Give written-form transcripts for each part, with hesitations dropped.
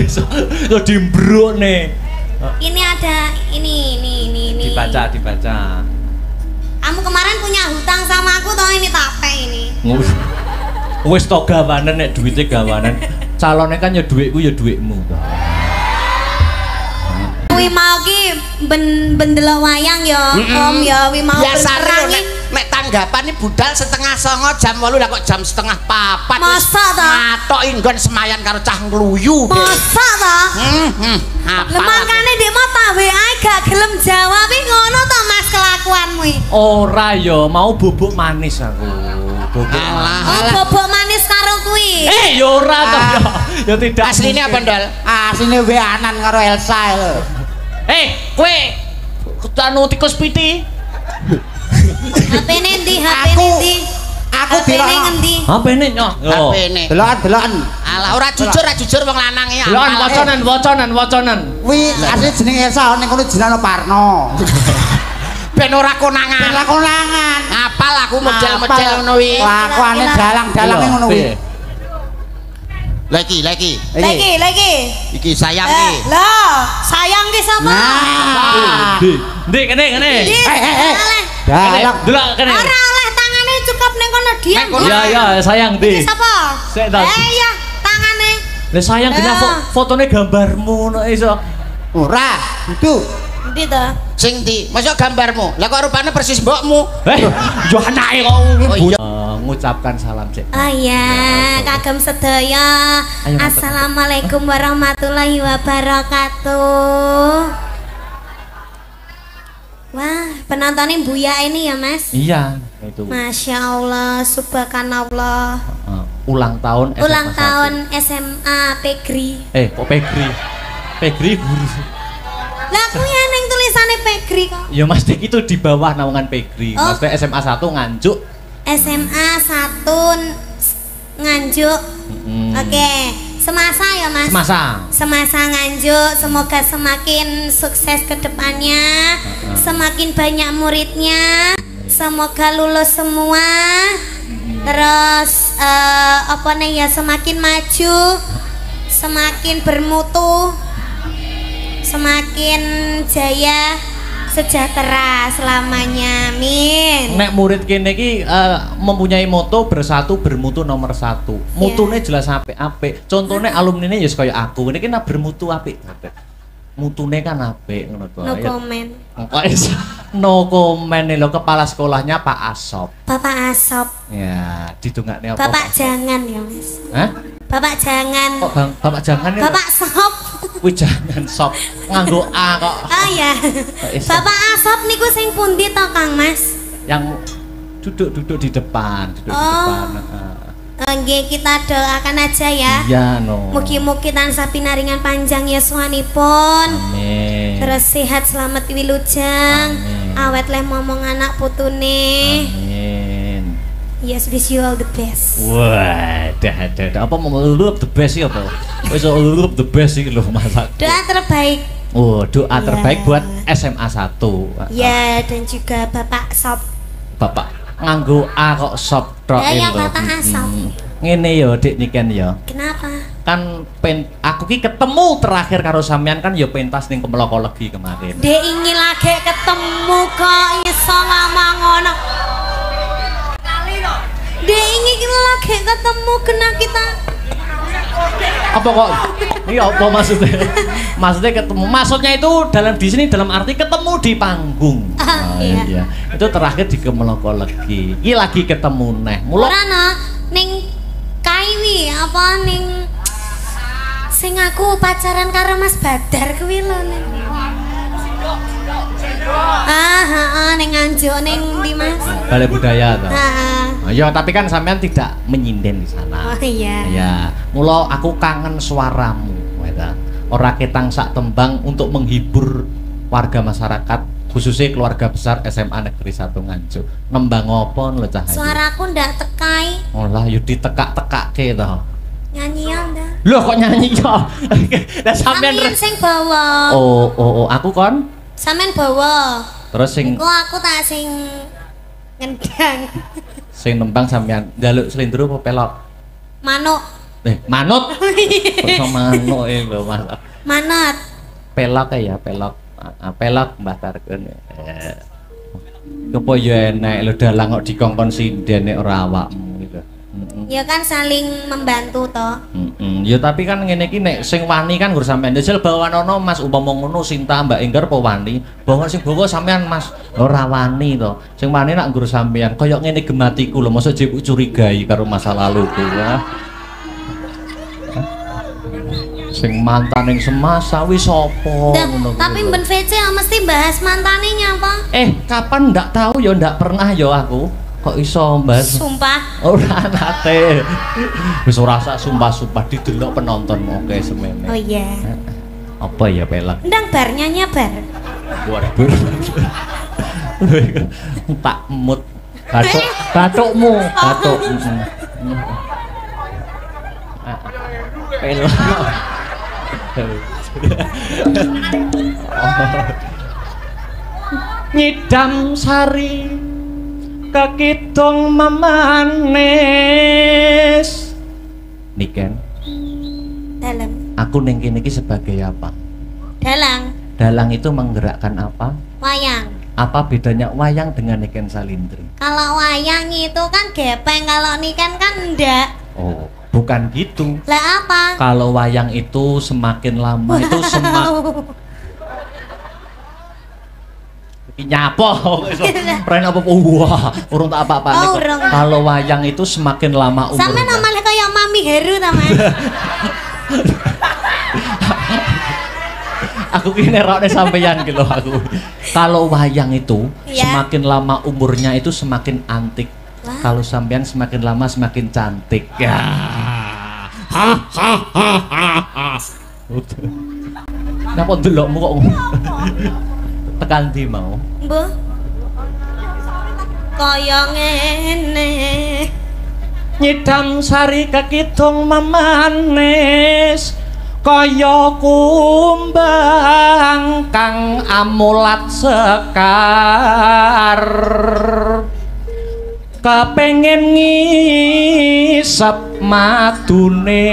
So dimbruk nih. Ini ada ini. Dibaca. Kamu kemarin punya hutang sama aku toh ini tape ini. Wis to gawanan nek duwite gawanan. Calone kan ya dhuwitku ya dhuwitmu. Wi mau ki bendelok wayang ya, Om ya wi mau berperang nek tanggapan budal 3:30 jam 8 lah kok jam 3:30. Masa ta? Matoki nggon semayan karo cah ngluyu. Masa ta? Apa? Makane ndek mau tak WA gak gelem jawab iki ngono to Mas kelakuanmu iki. Ora ya, mau bubuk manis aku. Bobok manis karo kuwi. Ya ora to ya. Ya tidak. Asline apa, Ndol? Asline weanan karo Elsa lho. Kowe anu tikus piti. HP-ne ndi? HP-ne ndi? Aku delok. Ngendi? HP-ne nyo. HP-ne. Delokan. Alah ora jujur wong lanang iki. Delokan wacanan. Kuwi asli jeneng Elsa ning kono jenenge Parno. Ben ora konangan. Apal aku model-model ngono kuwi. Kelakuane dalang-dalange ngono kuwi. Lagi. Iki sayang iki. Lah, sayang ki sapa? Ndi kene. Dalak. Delok kene. Ora oleh tangane cukup ning kono diam. Ya sayang ndi. Sapa? Sik ta. Ya tangane. Lah sayang kena fotone gambarmu nek iso. Ora, itu. Ndi to? Sing ndi? Masa gambarmu? Lah kok rupane persis mbokmu. Yo anake kok ngucapkan salam cek. Oh iya, kagem sedaya. Assalamualaikum warahmatullahi wabarakatuh. Wah, penontonnya Buya ini ya Mas? Iya, itu. Masya Allah, subhanallah. Ulang tahun SMA Pegri. Kok Pegri? Pegri guru. Lah aku ya neng tulisannya Pegri kok. Ya Mas Dik itu di bawah naungan Pegri. Maksudnya SMA 1 Nganjuk. SMA 1 Nganjuk. Oke. Semasa ya Mas? Semasa Nganjuk, semoga semakin sukses ke depannya, semakin banyak muridnya, semoga lulus semua, terus semakin maju, semakin bermutu, semakin jaya, sejahtera selamanya, amin. Nek murid kene iki mempunyai moto bersatu bermutu nomor 1. Mutune jelas apik-apik. Contone alumnine ya kaya aku. Ini kan bermutu apik. Mutune kan apik ngono to. No comment. No comment lho kepala sekolahnya Pak Asop. Bapak Asop. Ya, didongakne apa? Bapak jangan ya, Mas. Hah? Bapak jangan. Kok Bapak jangan ya? Bapak Sop. Kuwi jangan sop. Nganggo A kok. Oh ya. Bapak Asop niku sing pundi to, Kang Mas? Yang duduk di depan, Nggih, kita doakan aja ya. Iya, no. Mugi-mugi tansah pinaringan panjang yuswanipun. Amin. Terus sehat selamat wilujeng. Awet leh momong anak putune. Amin. Yes, wish you all the best. Wah, dah. Apa mau lulup the best sih apa? Wis lulup the best sih lho masak. Doa terbaik. Oh, doa terbaik buat SMA 1. Ya, dan juga Bapak Sop. Bapak nganggo A kok sop tok ya Bapak Asop. Ngene ya Dik Niken ya. Kenapa? Kan aku ki ketemu terakhir karo sampean kan ya pentas ning Kemlokologi kemarin. Dek ingin lagi ketemu kok iso ngomong ngono. Dek ingin lagi ketemu kena kita. Apa kok? Iya apa maksudnya? Maksudnya ketemu. Maksudnya itu di sini dalam arti ketemu di panggung. Iya. Itu terakhir di Kemlokologi. Iki lagi ketemu neh. Ora ning Kaiwi apa ning sing aku pacaran karo Mas Badar kuwi lho ning. Ning Nganjuk ning ndi Mas? Balai Budaya toh. Heeh. Ya tapi kan sampean tidak menyinden di sana. Oh iya. Ya, mula aku kangen suaramu, weta. Ora ketang sak tembang untuk menghibur warga masyarakat, khususnya keluarga besar SMA Negeri 1 Nganjuk. Nembang apa lho cah? Suaraku ndak tekai. Olah yo ditekak-tekake to. Nyanyi ya ndak? Loh kok nyanyi yo? Lah sampean sing bawa. Oh, aku kon. Sampean bawa. Terus sing kok aku tak sing ngendang. Sing nembang sampean njaluk slendro apa pelok? Manuk. Manut. Kok manuk lho Mas. Manut. Pelok ya, pelok. Pelok Mbah Targun. Kepo ya enek lho dalang kok dikongkon sinden nek ora awakmu gitu. Ya kan saling membantu toh. Ya tapi kan ngene iki nek sing wani kan nggur sampean njel bawanono Mas umpama ngono Sinta Mbak Enggar apa wani. Bawa sing bawa sampean Mas ora wani to. Sing wani nak nggur sampean kaya ngene gematiku lho mosok jebuk curigai karo masa laluku ya. Sing mantan yang semasa wis sapa ngono. Tapi Ben VC mesti bahas mantane nyapa? Kapan ndak tahu ya ndak pernah ya aku. Kok iso bahas? Sumpah. Ora nate. Wis ora sak sumpah-sumpah didelok penonton oke semene. Oh iya. Apa ya pelak? Ndang barnya nyabar. Waduh. Tak mut. Batukmu, batuk. Pelak. Nyidam sari kekidung memanis Niken Dalam. aku ning kene iki sebagai apa? Dalang. Dalang itu menggerakkan apa? Wayang. Apa bedanya wayang dengan Niken Salindri? Kalau wayang itu kan gepeng, kalau niken kan enggak. Oh, bukan gitu. Lah apa? Kalau wayang itu semakin lama itu nyapo pren apa wah urung tak apa-apa Oh, kalau wayang itu semakin lama umurnya sampe namanya kayak Mami Heru ta Mas. aku kini rokne sampeyan gitu aku kalau wayang itu Ya. semakin lama umurnya itu semakin antik. Wah. Kalau sampean semakin lama semakin cantik ya. Napa ndelokmu kok tekan ndi mau? Mbah. Kaya ngene. Nyidam sari kekidung memanis kaya kumbang kang amulat sekar kepengin ngisep madune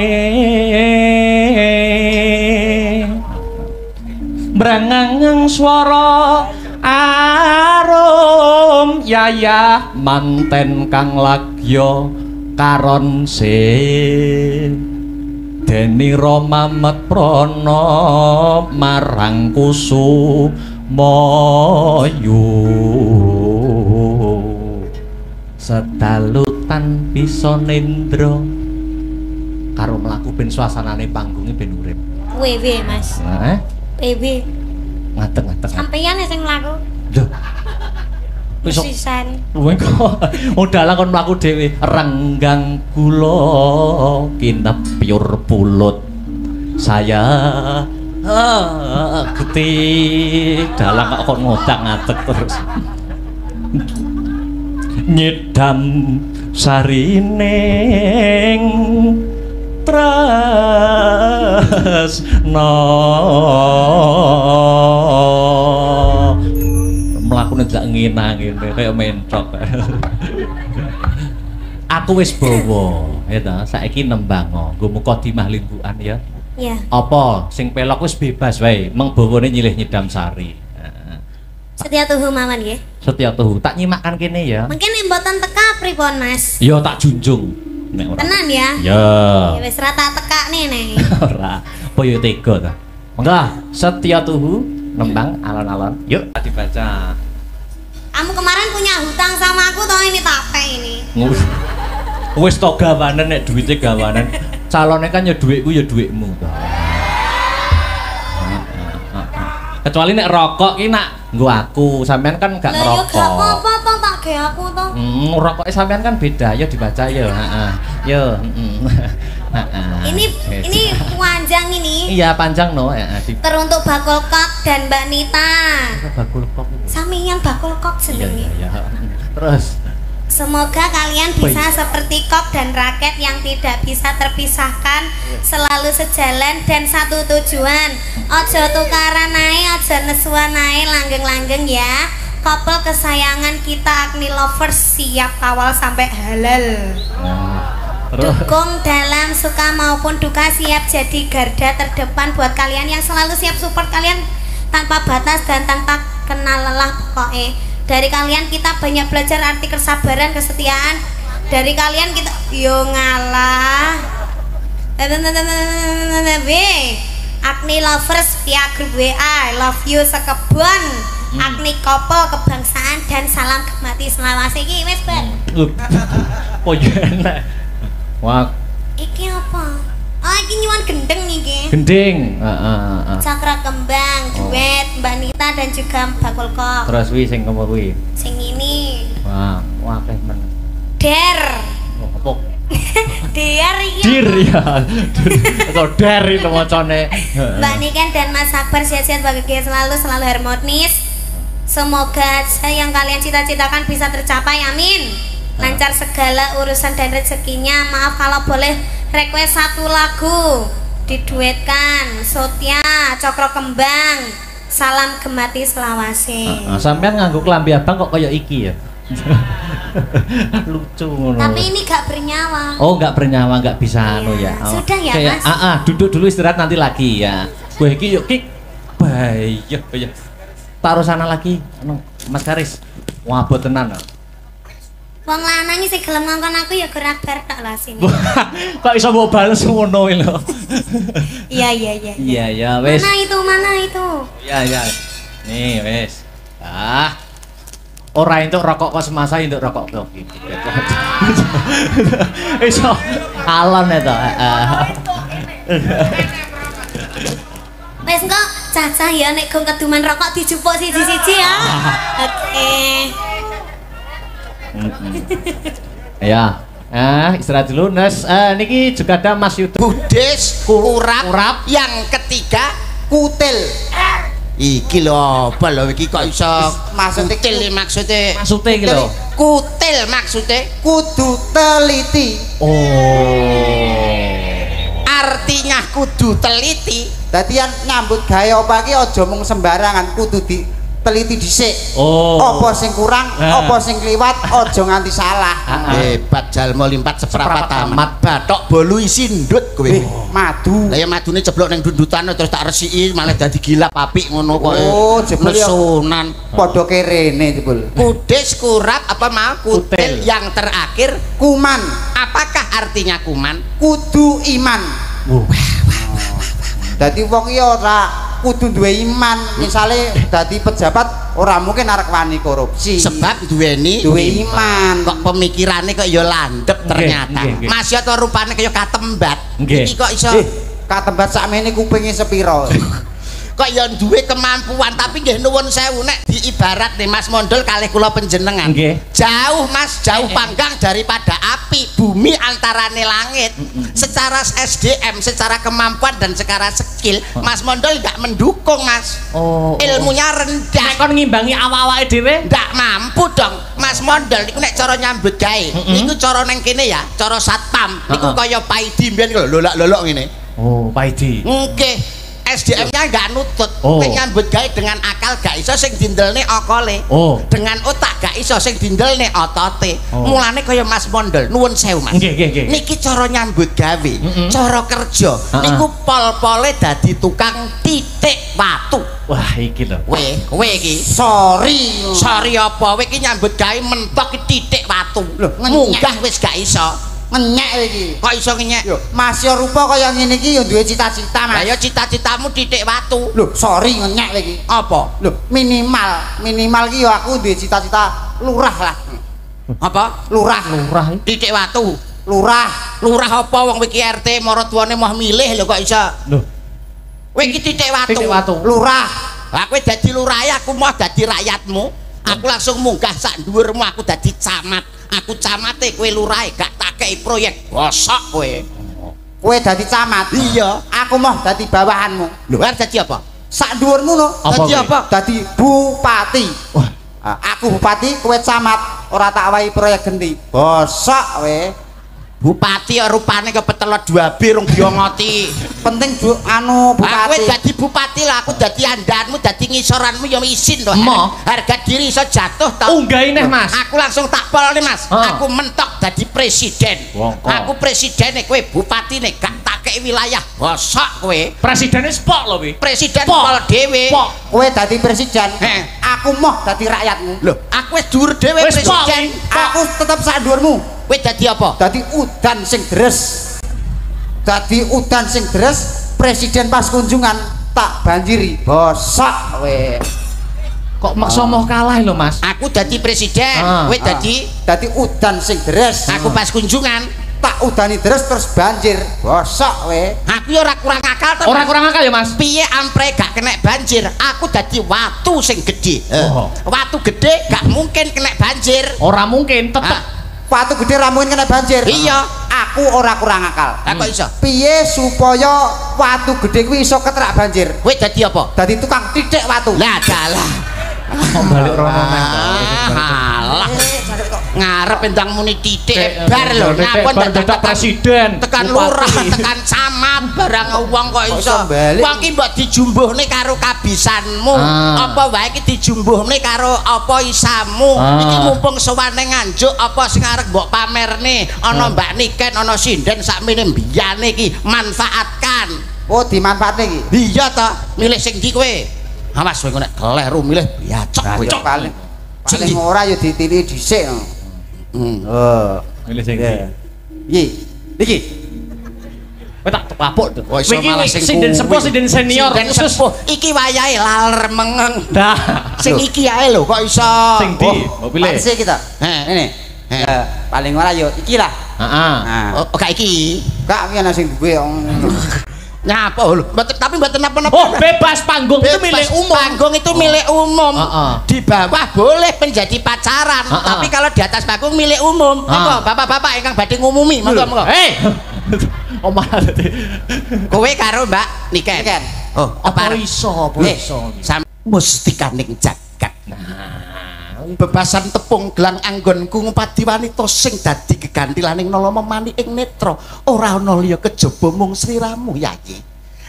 brangangang swara arum yayah manten kang lagya karon deni Rama Metprana marang Kusumayu sedalutan bisa nendra karo mlaku ben suasanane panggunge ben urip. WW Mas. PB. Ngateng-ngateng. Sampeyan sing mlaku. Lho. Wis Sisan. kowe kok modal kon mlaku dhewe renggang kula kinepyur pulut saya geti dalang kok ngodak-ngadeg terus nyidam sarining tresna mlakune dak ngina-ngene kaya mentok. Aku wis bawa ya ta saiki nembang nggo Mukadimah Limbukan ya. Iya. Apa sing pelok wis bebas wae meng bawane nyilih nyidam sari. Setia tuhu mawon nggih. Setia tuhu tak nyimakkan kene ya. Mungkin nek mboten teka pripun Mas? Ya tak junjung nek ora. Tenan ya? Ya. Ya wis ra tak tekakne nek. Ora. Apa ya tega ta? Monggo setia tuhu nembang alon-alon. Yuk dibaca. Kamu kemarin punya hutang sama aku toh ini tape ini. Wis to gawanen nek duwite gawanen. Calone kan ya dhuwitku ya dhuwitmu to. Kecuali nek rokok ki nak nggo aku, sampean kan gak Lah yo ngerokok. gak apa-apa toh tak ge aku toh. Rokoke sampean kan beda, ya dibaca ya, heeh. Yo, Ini panjang ini. Iya, panjang no, Teruntuk Bakul Kok dan Mbak Nita. Bakul Kok. Samian Bakul Kok jenenge. Iya. Terus Semoga kalian bisa seperti Kok dan Raket yang tidak bisa terpisahkan, selalu sejalan dan satu tujuan. Ojo tukaran nae, ojo nesuan nae, langgeng-langgeng ya. Couple kesayangan kita Agni Lovers siap kawal sampai halal. Dukung dalam suka maupun duka, siap jadi garda terdepan buat kalian yang selalu siap support kalian tanpa batas dan tanpa kenal lelah pokoknya. Dari kalian kita banyak belajar arti kesabaran, kesetiaan. Dari kalian kita yo ngalah. Agni lovers via grup WA, love you sekebon. Agni kopo kebangsaan dan salam kemati selawase iki wis ben. Oh enak. Wah. Iki apa? Oh iki nyuwun gendeng iki. Gending. Cakra kembang, duet Mbak Nita dan juga Mbak Kulkok. Terus wi sing apa kuwi? Sing ini. Wah, akeh men. Der. Apa? Der iki. Dir ya. Atau der itu macane. Mbak Niken dan Mas Akbar sehat-sehat bahagia selalu, selalu harmonis. Semoga yang kalian cita-citakan bisa tercapai, amin. Lancar segala urusan dan rezekinya. Maaf kalau boleh request satu lagu diduetkan. Sotia, Cokro Kembang, salam gemati selawase. Sampean nganggo klambi abang kok kaya iki ya. Lucu ngono. Tapi ini gak bernyawa. Oh, gak bernyawa, gak bisa anu ya. Sudah ya, kayak, Mas. Duduk dulu istirahat nanti lagi ya. Gue iki yuk kik. Bahaya. Taruh sana lagi, Mas Karis. Wah, abot tenan. Wong lanang sing gelem ngongkon aku ya gerak bar tok lah sini. Kok iso mbok bales ngono lho. Iya. Iya ya, wis. Mana itu? Iya. Nih, wis. Ora entuk rokok kok semasa entuk rokok kok iki. Iso alon to. Wes kok cacah ya nek gong keduman rokok dijupuk siji-siji ya. Oke. Ya. Istirahat dulu, Nes. Niki juga ada Mas Yudo. Budes, urap, yang ketiga kutil. Iki lho, apa lho iki kok iso maksudnya maksudnya iki lho. Kutil maksudnya Kudu teliti. Oh. Artinya kudu teliti. Dadi yang nyambut gawe apa iki aja mung sembarangan, kudu diteliti dhisik. Oh. Apa sing kurang, apa sing kliwat, aja nganti salah. Hebat jalmo limpat seprapat tamat. Bathok bolu isi ndut kowe. Madu. Lah ya madune ceblok ning dundutan terus tak resiki malah dadi gilap apik ngono kok. Oh, jebul ya. Nesunan. Padha kerene jebul. Kudes, kurap, apa mau kutil. Yang terakhir Kuman. apakah artinya kuman? Kudu iman. Dadi wong iki ora kudu duwe iman. Misale dadi pejabat ora mungkin arek wani korupsi. Sebab duweni iman. Kok pemikirannya kok ya landep ternyata. Masih atau rupanya kayak katembat. Iki kok iso katembat sakmene kupinge sepiro. Kok ya duwe kemampuan tapi nggih nuwun sewu nek diibarat nih Mas Mondol kalih kula panjenengan. Jauh Mas, jauh panggang daripada api, bumi antarane langit. Secara SDM, secara kemampuan dan secara skill, Mas Mondol enggak mendukung Mas. Ilmunya rendah. Nek kon ngimbangi awak-awake dhewe ndak mampu dong. Mas Mondol niku nek cara nyambut gawe, niku cara neng kene ya, cara satpam. Niku kaya Paidi mbiyen lho, lolak-lolok ngene. Oh, Paidi. Nggih. SDM-nya nggak nutut, nyambut gawe dengan akal gak iso sing dindelne okole, dengan otak gak iso sing dindelne otote. Mulane kaya Mas Mondol, nuwun sewu Mas. Niki cara nyambut gawe, cara kerja, niku pol-pole dadi tukang titik watu. Wah, iki lho. Kowe iki. Sorry apa? Kowe iki nyambut gawe mentok titik watu. Munggah wis gak iso. Ngenyek iki. Kok iso ngenyek? Mas yo rupa kaya ngene iki yo duwe cita-cita, Mas. Lah yo cita-citamu titik watu. Lho, sorry ngenyek iki. Apa? Lho, minimal iki yo aku duwe cita-cita lurah lah. Apa? Lurah. Titik watu. Lurah apa wong iki RT maratuwane mau milih lho kok iso. Lho. Kowe iki titik watu. Lurah. Lah kowe dadi lurahe aku mau dadi rakyatmu. Aku langsung munggah sak dhuwurmu aku dadi camat. Aku camate kowe lurahe gak tak kei proyek gosok kowe. Kowe dadi camat. Iya, aku mau dadi bawahanmu. Lho, arep dadi apa? Sak dhuwurmu no. Dadi apa? Dadi bupati. Wah, aku bupati, kowe camat. Ora tak wahi proyek genti. Gosok kowe. Bupati rupane kepetelo 2B rong diongoti. Penting anu Kowe bupati. dadi bupati lah, aku dadi andanmu, dadi ngisoranmu ya isin to. Harga diri iso jatuh ta. Unggahi neh, Mas. Aku langsung tak pol nih, Mas. Aku mentok dadi presiden. Aku presidene, kowe bupatine gak tak kei wilayah. Bosok kowe. Presidene spok lho kuwi. Presiden pol dhewe. Kowe dadi presiden. Aku moh dadi rakyatmu. Lho, aku wis dhuwur dhewe presiden. Aku tetep sak dhuwurmu. Kowe dadi apa? Dadi udan sing deres. Dadi udan sing deres, presiden pas kunjungan tak banjiri. Bosok kowe. Kok maksa mau kalah lho, Mas? Aku dadi presiden, kowe dadi udan sing deres. Aku pas kunjungan tak udani deres terus banjir. Bosok kowe. Aku ya ora kurang akal to. Ora kurang akal ya, Mas? Piye ampre gak kena banjir? Aku dadi watu sing gedhe. Watu gedhe gak mungkin kena banjir. Ora mungkin, tetep Watu gede ra mungkin kena banjir. Iya, aku ora kurang akal. Lah kok iso? Piye supaya watu gede kuwi iso ketrak banjir? Kowe dadi apa? Dadi tukang titik watu. Lah dalah. balik rono nang. Alah. Ngarep endang muni titik bar lho. Ngapun dadak presiden. Tekan lurah, tekan camat barang wong kok iso. Wong ki mbok dijumbuhne karo kabisanmu. Apa wae ki dijumbuhne karo apa isamu. Iki mumpung sowane nganjuk apa sing arep mbok pamerne. Ana Mbak Niken, ana sinden sakmene mbiyane iki manfaatkan. Oh, dimanfaatne iki. Iya to, milih sing ndi kowe? Awas kowe nek kleru milih biacok kowe. Paling ora ya ditili dhisik. Milih sing ndi? Piye? Iki. Kowe tak kapuk to. Iki sinden sepuh, sinden senior khusus. Iki wayahe laler mengeng. Dah. Sing iki ae lho kok iso. Sing ndi? Mbok pilih. Sik kita. Ini. Paling ora ya iki lah. Heeh. Oh, gak iki. Gak iki ana sing duwe. Nyapa lho, tapi mboten napa-napa. Oh, bebas panggung itu milik umum. Panggung itu milik umum. Di bawah boleh menjadi pacaran, tapi kalau di atas panggung milik umum. Monggo bapak-bapak ingkang badhe ngumumi, monggo. Omah dadi. Kowe karo Mbak Niken. Oh, apa iso, apa iso. Mustikaning jagat. Bebasan tepung gelang anggonku ngupadi wanita sing dadi gegantilaning nala memani ing netra ora ana liya kejaba mung sliramu Yayi.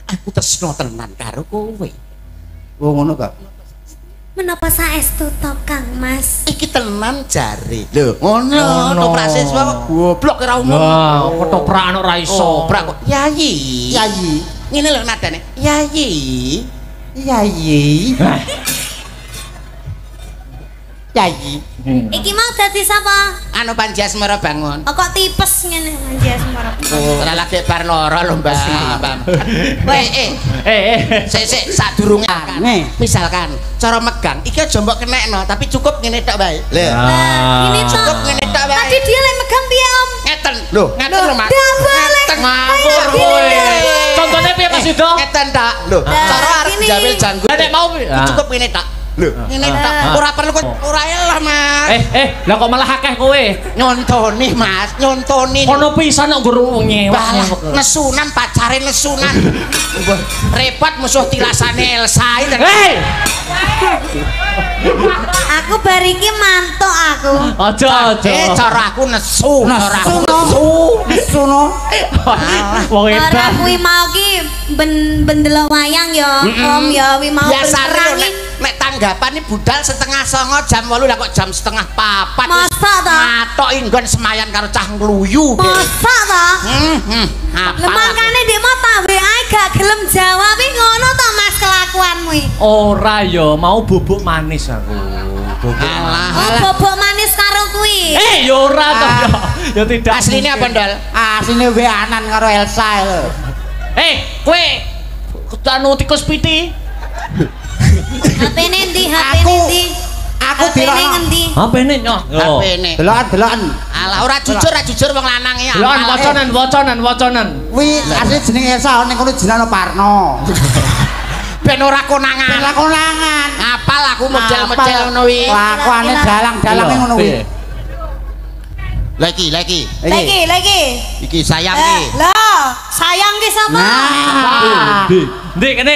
Aku tresna tenan karo kowe. Oh ngono kok. Menapa saestu to Kang Mas? Iki tenan jare. Lho, ngono to prasiswa goblok ora umum. Wah, ketoprak ora iso. Prak kok Yayi. Yayi. Ngene lho nadane. Yayi. Yayi. Yayi. Iki mau dadi sapa? Anu Panjiasmara bangun. Oh, kok tipes ngene Panjiasmara. Ora lagi bar lara lho Mbak. Sik sadurunge misalkan cara megang iki aja mbok kenekno tapi cukup ngene tok wae. Lah, ini tok. Cukup ngene tok wae. Tadi dia lek megang piye Om? Ngeten. Lho, ngeten lho Mas. Ngeten ngawur kowe. Contohnya piye Mas Sido? Ngeten tok. Lho, cara arep jawil janggut. Nek mau cukup ngene tok. Lho, ngene tok. Ora perlu ora elah Mas. Lah kok malah akeh kowe? Nyontoni Mas, nyontoni. Ono pisan kok nggo nyewak. Nesunan pacare nesunan. Repot musuh tilasane Elsa iki. Aku bar iki mantuk aku. Aja. Cara aku nesu, cara aku Nesu no. Wong Ora edan. kuwi mau ki bendelok wayang ya, Om ya wi mau biasane nek tanggapane budal setengah 09.00 jam 8 lah kok jam setengah 4. Masa ta? Matoki nggon semayan karo cah ngluyu. Masa ta? Apa? Makane ndek mau tak WA gak gelem jawab iki ngono to Mas kelakuanmu iki. Ora ya, mau bubuk manis aku. Oh, bobok manis karo kuwi. Ya ora to ya. Ya tidak. Asline apa Ndol? Asline weanan karo Elsa lho. Kowe anu tikus piti. HP-ne ndi? HP-ne ndi? Aku HP-ne ngendi? HP-ne nyo. HP-ne. Delokan. Alah ora jujur wong lanang iki. Delokan wacanan. Kuwi asli jeneng Elsa ning kono jenenge Parno. Ben ora konangan. Ora konangan. Apal aku model-model ngono kuwi. Lakuane dalang-dalange ngono kuwi. Lagi. Iki sayang iki. Lah, sayang ki sapa? Ndi kene.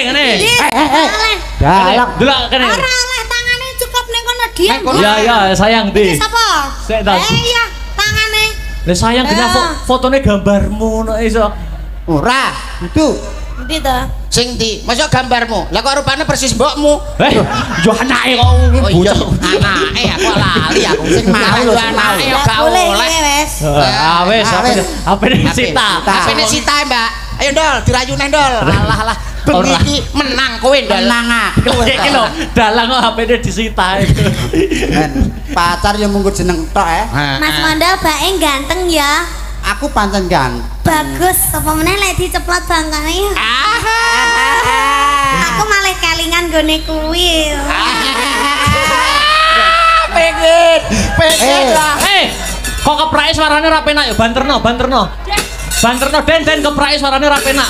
Dalang. Delok kene. Ora oleh tangane cukup ning kono diam. Ya sayang ndi. Sapa? Sik ta. Iya, tangane. Lah sayang gena fotone gambarmu nek iso. Ora, itu. Ndi to? Sing ndi? Masa gambarmu? Lah kok rupane persis mbokmu. Yo anake kok bocah. Anake aku lali aku sing mau lho anake yo gak oleh. Wes. Wes apene Sita. Apene Sita, Mbak. Ayo Ndol, dirayu neh Ndol. Alah. Bengi iki menang kowe Ndol. Menang aku. Iki lho, dalang kok HP-ne disita. Pacar yang munggu jeneng tok Mas Mondol bae ganteng ya. Aku pancen ganteng. Bagus, apa meneh lek diceplot bangkane. Aku malah kelingan gone kuwi. Pengen lah. Kok keprake suarane ra penak ya banterno. Banterno den keprake suarane ra penak.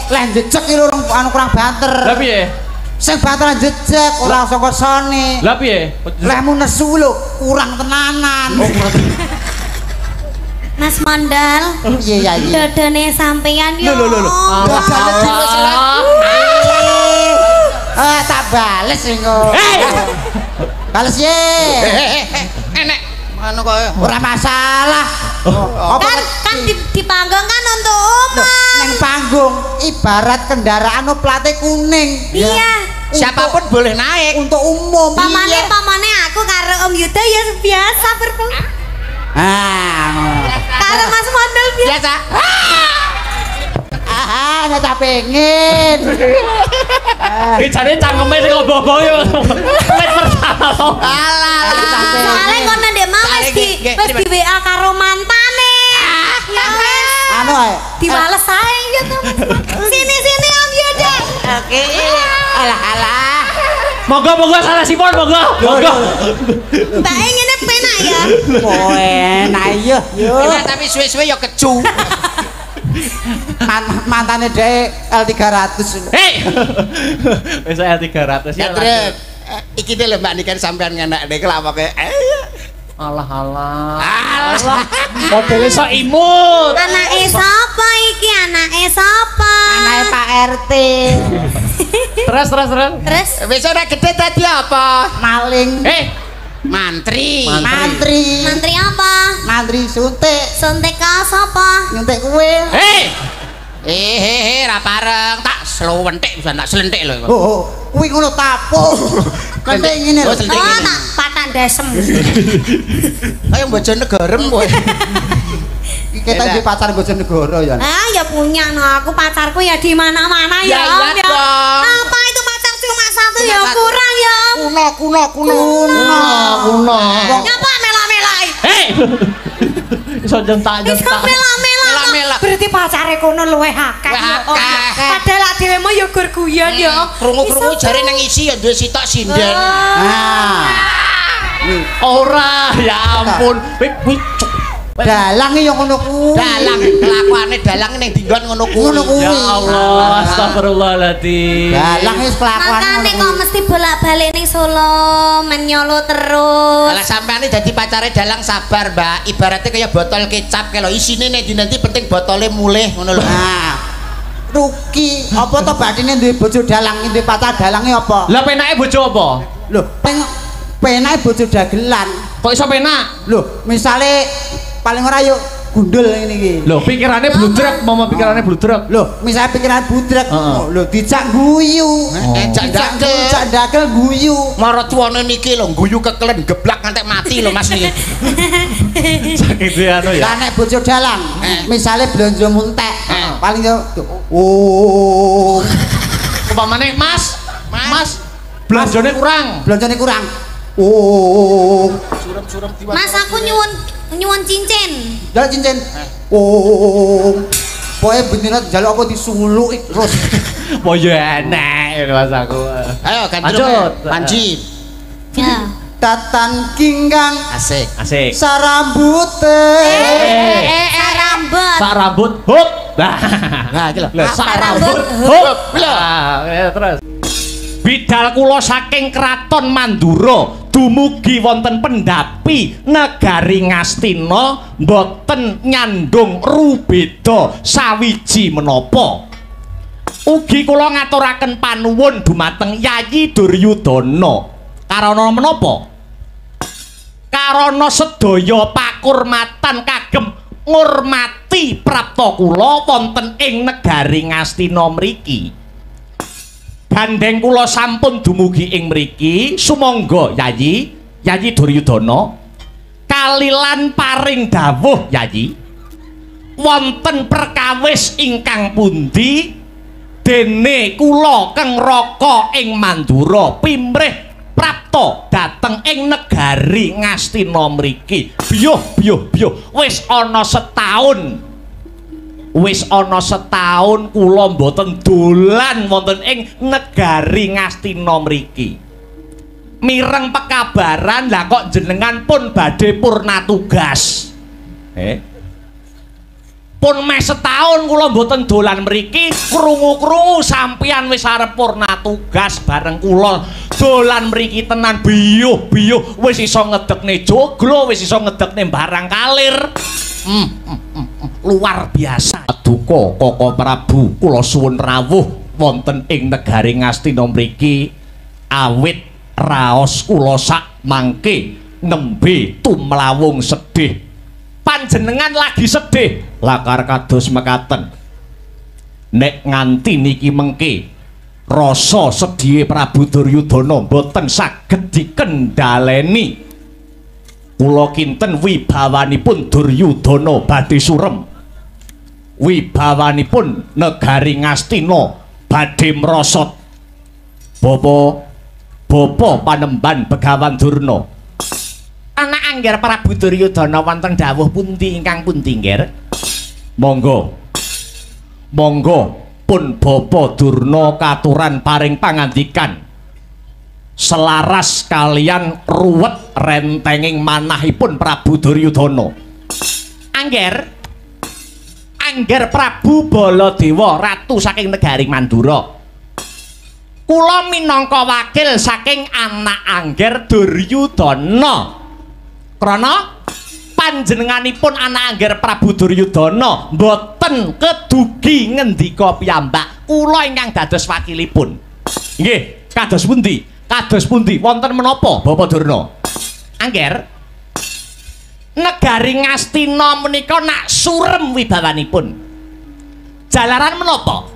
Lah jejeg iki lho anu kurang banter. Lah piye? Sing banteran jejeg ora saka sone. Lah piye? Lehmu nesu lho kurang tenanan. Mas Mondol. Iya. Dodone sampeyan yo. Lho. Dodone dilus-lus. Tak bales engko. Bales ye. Enek anu kok Ora masalah. Kan di panggung kan untuk umum. Neng panggung ibarat kendaraan plate kuning. Iya. siapapun boleh naik untuk umum. Pamane aku karo Om Yuda ya biasa karo Mas Mondol biasa. Nek tak pengen. Jane cangkeme sing obo-obo yo. Wis pertama to. Alah. Soale kono ndek mau wis di WA karo mantane. Ya wis. Anu ae. Diwales ae gitu. Sini Om Yuda. Oke. Alah. Monggo salah sipon monggo. Mbak ngene penak ya. Enak yo. Tapi suwe-suwe yo keju. Mantane dhek L300. Wis L300 ya. Terus iki lho Mbak Niken sampean ngenek nek lawoke. Alah. Modele sok imut. Anake sapa iki? Anake sapa? Anake Pak RT. Terus. Terus Wis ora gede dadi apa? Maling. Mantri. Mantri apa? Mantri suntik. Suntik ka sapa? Nyuntik kowe. Ra pareng tak slowentik bisa tak selentik lho. Kuwi ngono tapuk. Kentek ngene lho. Tak patan desem. Kaya Bojonegarem kowe. Kita di pacar Bojonegoro ya. Ya punya aku pacarku ya di mana-mana ya. Iya dong. Apa itu pacar cuma satu ya kurang ya. Kuno. Ngapa mela-melai? Iso jentak. Mela-mela. Berarti pacare kono luwih akeh. Padahal dhewe mo ya gur guyon ya. Krungu-krungu jare nang isi ya duwe sitok sinden. Ora, ya ampun. Dalang yo ngono kuwi. Dalang kelakuane dalang ning dinggon ngono kuwi. Ya Allah, astagfirullahaladzim. Dalang wis kelakuan. Makane kok mesti bolak-balik ning Solo menyolo terus. Lah sampean dadi pacare dalang sabar, Mbak. Ibaratnya kaya botol kecap kalau isine nek dinanti penting botolnya mulih ngono lho. Ruki, apa to bathine duwe bojo dalang, duwe pacar dalange apa? Lah penake bojo apa? Lho, penake bojo dagelan. Kok iso penak? Lho, misale paling ora yuk gundul ngene iki. Lho, pikirannya bludrek, mama pikirannya bludrek. Lho, misale pikiran budrek. Lho, dijak guyu. Dijak dakel guyu. Maratuwane niki lho guyu kekelen geblak ngantek mati lho Mas niki. Sakit ya anu ya. Lah nek bojo dalang, misale blonjo muntek. Paling yo Upamane Mas, belanjane kurang. Suram-suram diwak. Mas aku nyuwun cincin. Jaluk cincin. Pokoke bendina njaluk apa disuluki terus. Boyo enek Mas aku. Ayo ganti lanjut. Panji. Ya. Tatan kinggang Asik. sarambute. Sak rambut hop. Nah, iki lho. Sak rambut hop. Terus. Bidal kula saking kraton Mandura dumugi wonten Pendapi negari Ngastina boten nyandung rubeda sawiji menapa. Ugi kula ngaturaken panuwun dumateng Yayi Duryudana. Karana menapa? Karana sedaya kakurmatan kagem ngurmati prapta kula wonten ing negari Ngastina mriki. Gandeng kula sampun dumugi ing mriki, sumangga Yayi Duryudana kalilan paring dawuh Yayi. Wonten perkawis ingkang pundi dene kula Keng Raka ing Mandura pimrih prapta dateng ing negari Ngastina mriki. Biyuh wis ana setahun kula mboten dolan wonten ing negari Ngastina mriki. Mireng pekabaran lah kok jenengan pun badhe purna tugas. Pun meh setahun kula mboten dolan mriki, krungu-krungu sampeyan wis arep purna tugas bareng kula dolan mriki tenan biyuh wis iso ngedekne joglo, wis iso ngedekne barang kalir. Luar biasa. Duka Koko Prabu kula suwun rawuh wonten ing negari Ngastina mriki awit raos kula sak mangke nembe tumlawung sedih. Panjenengan lagi sedih lakar kados mekaten. Nek nganti niki mengke rasa sedhihe Prabu Duryudana boten saged dikendhaleni. Kula kinten wibawanipun Duryudana badhe surem. Wibawanipun negari Ngastina badhe mrosot. Bapa Panemban Begawan Durna. Anak angger Prabu Duryudana wonten dawuh pundi ingkang pundi nggir? Monggo pun Bapa Durna katuran paring pangandikan selaras kalian ruwet rentenging manahipun Prabu Duryudana. Angger Prabu Baladewa ratu saking negari Mandura. Kula minangka wakil saking anak angger Duryudana. Krana panjenenganipun anak angger Prabu Duryudana mboten kedugi ngendika piyambak. Kula ingkang dados wakilipun. Nggih, kados pundi? Kados pundi? Wonten menapa Bapak Durna? Angger negari Ngastina menika nak surem wibawanipun. Jalaran menapa?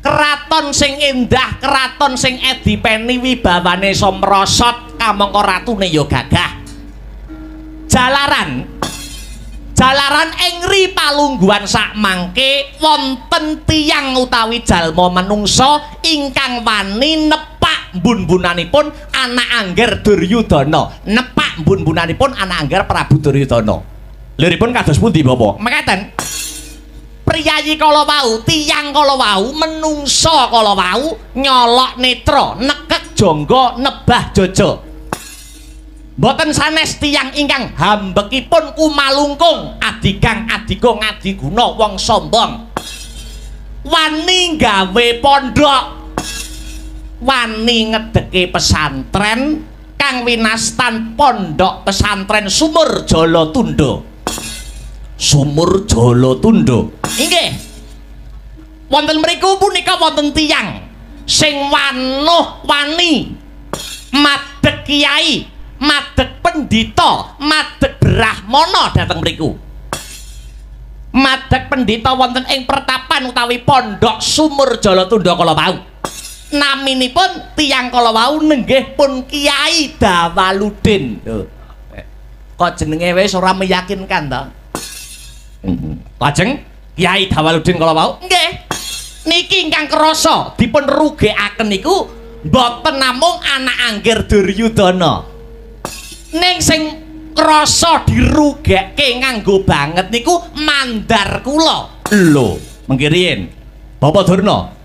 Keraton sing endah, keraton sing edipeni wibawane somrosot kamangka ratune ya gagah. Jalaran engri palungguhan sak mangke wonten tiyang utawi jalma manungsa ingkang wani nepak mbun-bunanipun anak angger Duryudana. Nepak mbun-bunanipun anak angger Prabu Duryudana. Liripun kados pundi Bapak? Mekaten. Priyayi kala wau, tiyang kala wau, menungsa kala wau nyolok netra, nekek jangga, nebah jaja. Boten sanes tiyang ingkang hambekipun kumalungkung adigang adigung adiguna wong sombong. Wani gawe pondok, wani ngedeke pesantren kang winastan pondok pesantren Sumur Jala Tunda. Sumur Jala Tunda. Inggih. Wonten mriku punika wonten tiyang sing wani madheg kiai, madheg pendhita, madheg brahmana dhateng mriku. Madheg pendhita wonten ing pertapan utawi pondok Sumur Jala Tunda kala wau. Naminipun tiyang kala wau nenggih pun Kiai Dawaludin. Kok jenenge wis ora meyakinkan to? Lajeng Kiai Dawaludin kala wau nggih niki ingkang krasa dipun rugekaken niku mboten namung anak angger Duryudana. Ning sing krasa dirugekke nganggo banget niku mandar kula. Lho, mengki riyen Bapak Durna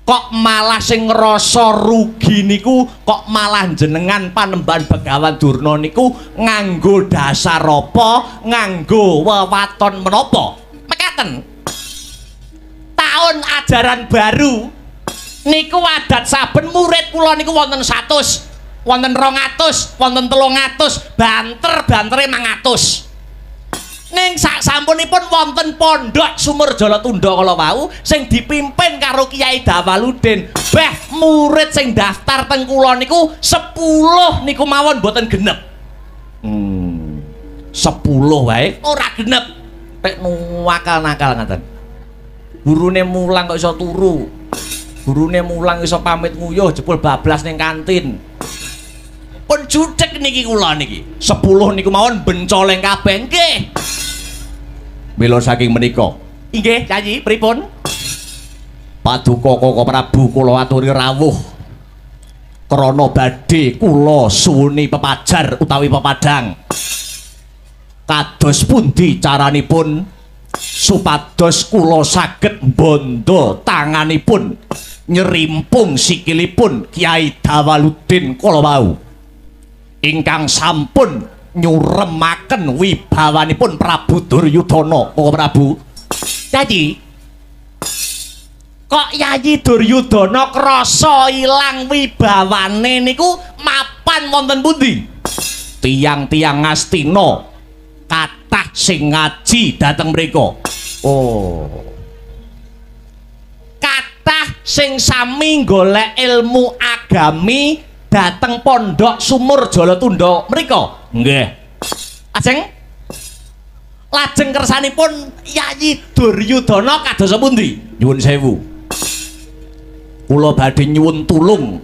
kok malah sing ngrasa rugi niku kok malah jenengan Panembahan Begawan Durna niku nganggo dasar apa, nganggo wewaton menapa? Mekaten. Tahun ajaran baru niku adat saben murid kula niku wonten 100, wonten 200, wonten 300, banter-bantere 500. Ning sak sampunipun wonten pondok Sumur Jala Tunda kala wau sing dipimpin karo Kiai Dawaludin. Beh, murid sing daftar teng kula niku 10 niku mawon mboten genep. 10 wae ora genep. Nek nakal-nakal ngaten. Gurune mulang kok iso turu. Gurune mulang iso pamit nguyuh jebul bablas ning kantin. Pun jutek niki kula niki. 10 niku mawon bencoleng kabeh nggih. Mila saking menika. Inggih, Yayi, pripun? Paduka Koko Prabu kula aturi rawuh. Krana badhe kula suwuni pepajar utawi pepadang. Kados pundi caranipun supados kula saged mbondo tanganipun nyerimpung sikilipun Kyai Dawaluddin kala wau ingkang sampun nyuremaken wibawanipun Prabu Duryudana. Koko Prabu Yayi, kok Yayi Duryudana krasa ilang wibawane niku mapan wonten pundi? Tiang-tiang Ngastina kathah sing ngaji dhateng mriku. Oh, kathah sing sami golek ilmu agami dhateng pondok Sumur Jalatunda mriku. Nggih. Lajeng kersanipun Yayi Duryudana kados pundi? Nyuwun sewu. Kula badhe nyuwun tulung.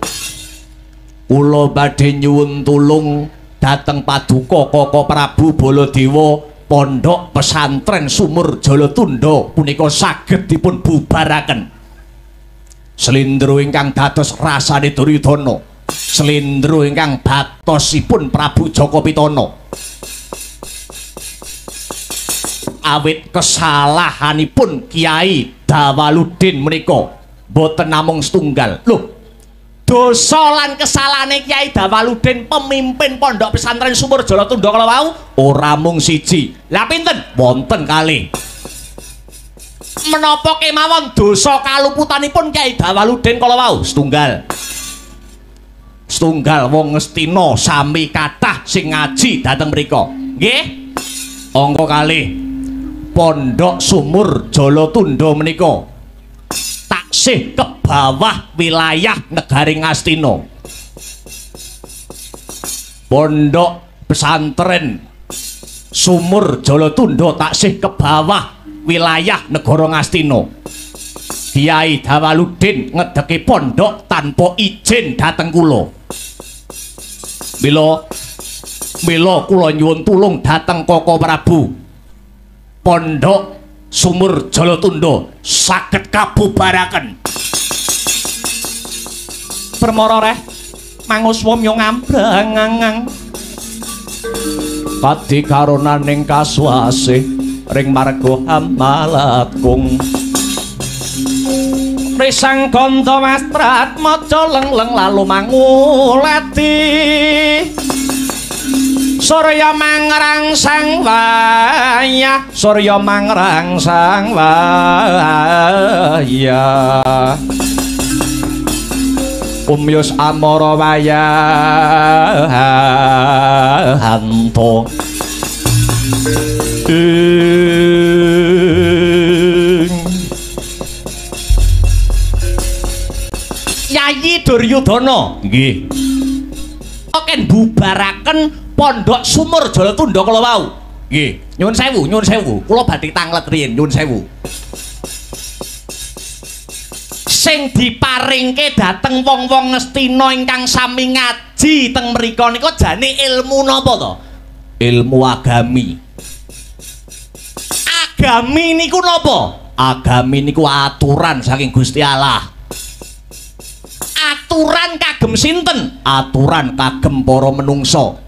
Kula badhe nyuwun tulung dhateng Paduka Koko Prabu Baladewa Pondok Pesantren Sumur Jalatunda punika saged dipun bubaraken. Slendro ingkang dados rasane Duryudana, slendro ingkang batosipun Prabu Jaka Pitana. Awit kesalahanipun Kyai Dawaluddin menika boten namung setunggal. Lho, dosa lan kesalahane Kyai Dawaluddin pemimpin Pondok Pesantren Sumur Jalatunda kala wau ora mung siji. Lah pinten? Wonten kalih. Menapa kemawon dosa kaluputanipun Kyai Dawaluddin kala wau? Setunggal. Setunggal wong Ngastina sami kathah sing ngaji dhateng mriku. Nggih. Angka kalih. Pondok Sumur Jalatunda menika taksih ke bawah wilayah negari Ngastina. Pondok Pesantren Sumur Jalatunda taksih ke bawah wilayah negara Ngastina. Kyai Dawaluddin ngedeki pondok tanpa izin dhateng kula. Mila kula nyuwun tulung dhateng Koko Prabu. Pondok Sumur Jalatunda saged kabubaraken. Permara reh manguswa yo ngambrangang. Padi karonaning kaswasih ring marga Hamalakung. Risang ganda mastrat maca leng-leng lalu mangulati. Surya mangrangsang wayah, surya mangrangsang wayah. Umyus amara wayahanto. Yayi Duryudana nggih. Oken bubaraken Pondok Sumur Jalatunda kala wau. Nggih, nyuwun sewu. Kula badhe tanglet riyin, nyuwun sewu. Sing diparingke dhateng wong-wong Ngastina ingkang sami ngaji teng mriku nika jane ilmu napa to? Ilmu agami. Agami niku napa? Agami niku aturan saking Gusti Allah. Aturan kagem sinten? Aturan kagem para menungsa.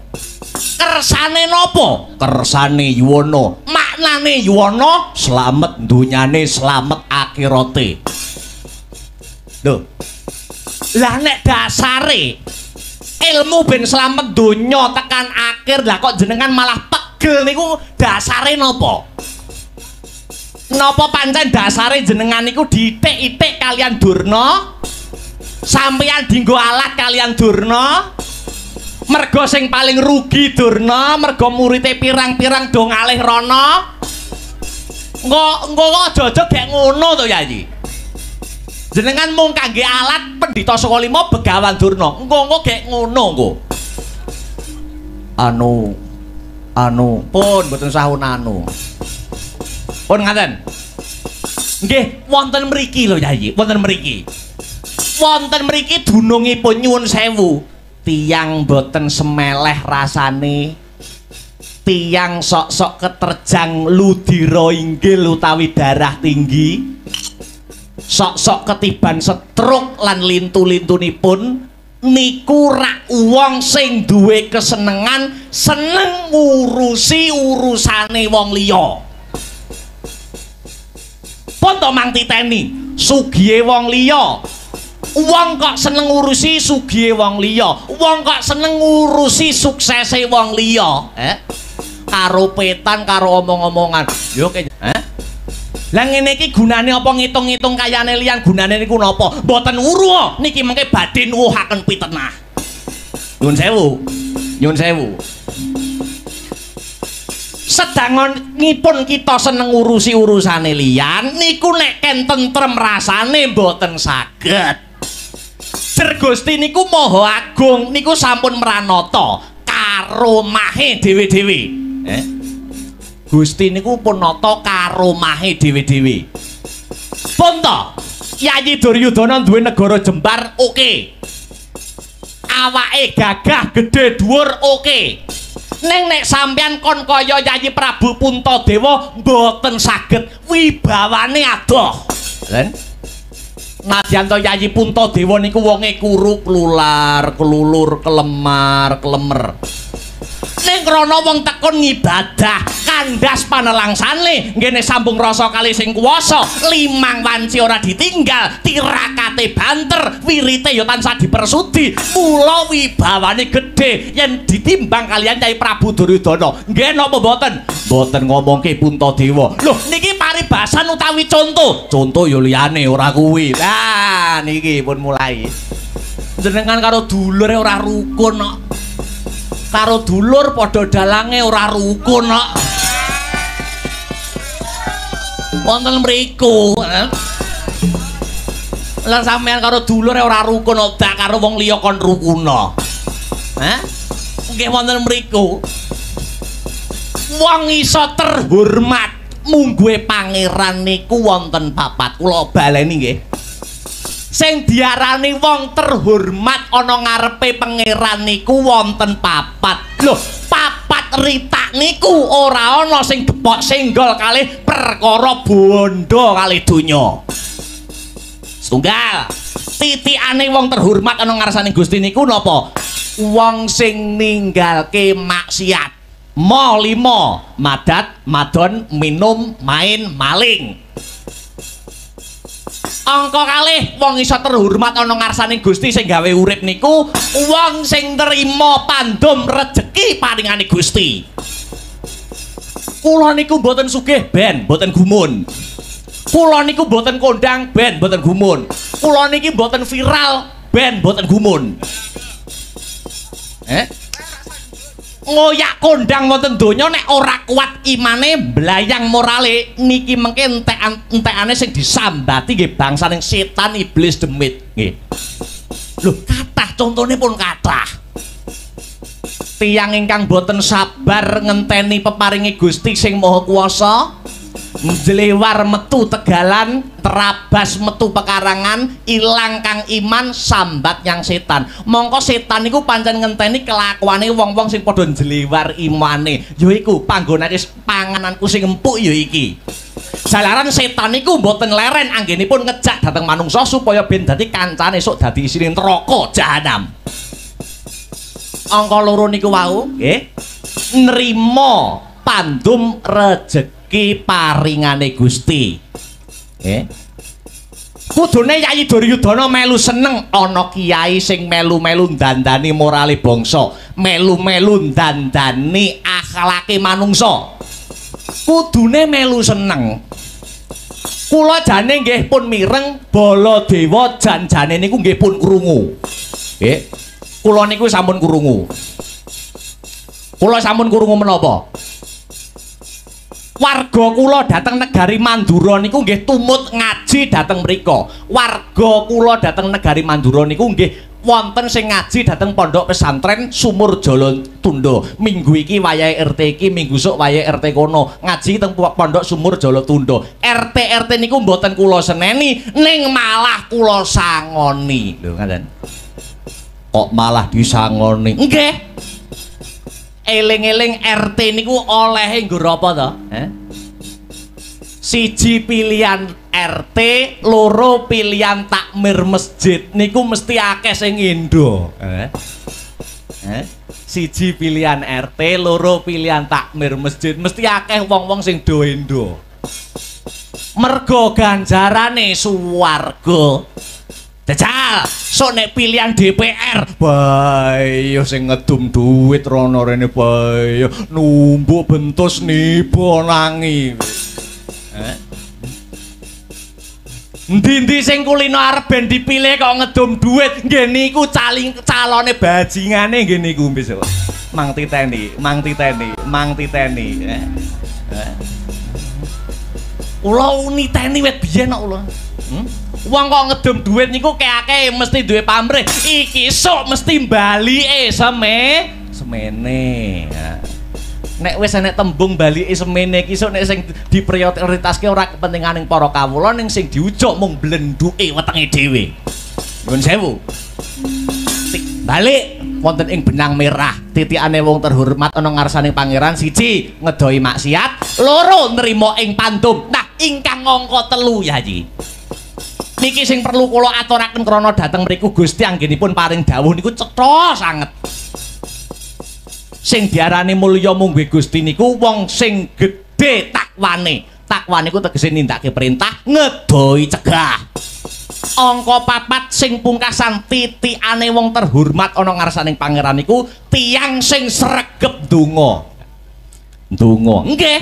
Kersane napa? Kersane yuwana. Maknane yuwana slamet dunyane, slamet akhirate. Lho. Lah nek dasare ilmu ben slamet donya tekan akhir, lah kok jenengan malah pegel niku dasare napa? Napa pancen dasare jenengan niku diitik-itik kalian Durna? Sampeyan dienggo alat kalian Durna? Mergo sing paling rugi Durna, mergo murite pirang-pirang do ngalih rono. Engko aja-aja gek ngono to Yayi. Jenengan mung kangge alat Pendhita Saka Lima Begawan Durna. Engko gek ngono engko. anu pun mboten sahun anu. Pun ngaten. Nggih, wonten mriki lho Yayi, wonten mriki. Wonten mriki dunungipun nyuwun sewu. Tiyang mboten semeleh rasane. Tiyang sok-sok keterjang ludira inggil utawi darah tinggi. Sok-sok ketiban stroke lan lintu-lintunipun niku rak wong sing duwe kesenengan seneng ngurusi urusane wong liya. Pun to mang titeni sugihe wong liya. Wong kok seneng ngurusi sugihe wong liya. Wong kok seneng ngurusi suksese wong liya. Karo petan karo omong-omongan. Yo lah ngene iki gunane apa ngitung-ngitung kayane liyan gunane niku napa? Mboten uru niki mengke badhe nuwuhaken pitenah. Nyun sewu. Nyun sewu. Sedangonipun kita seneng ngurusi urusane liyan niku nek ken tentrem rasane mboten saged. Jer Gusti niku Maha Agung niku sampun mranata karo mahe dhewe-dhewe. Gusti niku pun nata karo mahe dhewe-dhewe. Pun to, Yayi Duryudana duwe negara jembar oke. Awake gagah gedhe dhuwur oke. Ning nek sampeyan kon kaya Yayi Prabu Puntadewa mboten saged wibawane adoh. Lha nadyan to Yayi Puntadewa niku wonge kuru klular, kelulur, kelemar, kelemer. Ning krana wong tekun ngibadah kandas panelangsane ngene sambung rasa kali sing kuwasa limang wanci ora ditinggal tirakate banter wirite ya tansah dipersudi mula wibawane gedhe yen ditimbang kalian Nyai Prabu Duryudana nggih napa mboten mboten ngomongke Puntadewa lho niki paribasan utawi contoh ya liyane ora kuwi lah niki pun mulai jenengan karo dulure ora rukun kok karo dulur padha dalange ora rukun kok. Wonten mriku. Lah sampean karo dulure ora rukun dak karo wong liya kon rukuna. Nggih wonten mriku. Wong iso terhormat mungguhe pangeran niku wonten papat. Kula baleni nggih. Sing diarani wong terhormat ana ngarepe pangeran niku wonten papat. Lho, papat ritak niku ora ana sing depok senggol kalih perkara bondo kalih donya. Setunggal, titikane wong terhormat ana ngarsane Gusti niku napa? Wong sing ninggalke maksiat. Mo 5, madat, madon, minum, main, maling. Angka kalih wong iso terhormat ana ngarsane Gusti sing gawe urip niku wong sing nerima pandum rejeki paringane Gusti. Kula niku mboten sugih ben mboten gumun. Kula niku mboten kondang ben mboten gumun. Kula niki mboten viral ben mboten gumun. Ngoyak kondang wonten donya nek ora kuat imane mblayang morale niki mengke entekane sing disambati nggih bangsaning setan iblis demit nggih. Lho kathah contone pun kathah. Tiyang ingkang boten sabar ngenteni peparingi Gusti sing Maha Kuwasa njlewar metu tegalan terabas metu pekarangan ilang kang iman sambat yang setan mongko setan niku pancen ngenteni kelakuane wong-wong sing padha njlewar imane yaiku panggonane pangananku sing empuk ya iki jalaran setan niku mboten leren anggenipun ngejak dhateng manungsa supaya ben dadi kancane esuk dadi isine neraka jahanam angka loro niku wau nggih nrimo pandum rejeki paringane Gusti. Kudune Yayi Duryudana melu seneng ana kiai sing melu-melu ndandani morale bangsa, melu-melu ndandani akhlake manungsa. Kudune melu seneng. Kula jane nggih pun mireng Baladewa janjane niku nggih pun krungu. Nggih. Kula niku sampun krungu. Kula sampun krungu menapa? Warga kula dhateng negari Mandura niku nggih tumut ngaji dhateng mrika. Warga kula dhateng negari Mandura niku nggih wonten sing ngaji dhateng pondok pesantren Sumur Jolo Tundo. Minggu iki wayahe RT iki, minggu sok wayahe RT kono. Ngaji teng pondok Sumur Jolo Tundo. RT niku mboten kula seneni, ning malah kula sangoni. Lho ngaten. Kok malah disangoni? Nggih. Eling-eling RT niku olehe nggo apa to? Siji pilihan RT, loro pilihan takmir masjid niku mesti akeh sing Indo. Siji pilihan RT, loro pilihan takmir masjid mesti akeh wong-wong sing do Indo. Mergo ganjarane swarga. Jajal, sok nek pilihan DPR, bayo sing ngedum duit rono rene bayo numbuk bentus nibo nangi. Ndi-ndi sing kulino arep ben dipilih kok ngedum duit, nggih niku calone bajingane nggih niku besok. Mang titeni. Ula niteni wit biyen kok ula. Wong kok ngedum duit niku akeh mesti duwe pamrih. Iki sok mesti balike semene. Nek wis enek tembung balike semene iki sok nek sing diprioritaske ora kepentinganing para kawula ning sing diujuk mung blenduke wetenge dhewe. Nyuwun sewu. Balik wonten ing benang merah, titikane wong terhormat ana ngarsaning pangeran siji ngedohi maksiat, loro nrimo ing pandum. Nah, ingkang angka 3 Yayi. Niki sing perlu kula aturaken krana dhateng mriku Gusti anggenipun paring dawuh niku cetha sanget. Sing diarani mulya mungguh Gusti niku wong sing gedhe takwane. Takwane iku tegese nindakake perintah, ngedohi cegah. Angka 4 sing pungkasan titikane wong terhormat ana ngarsaning pangeran niku tiyang sing sregep ndonga. Ndonga. Nggih.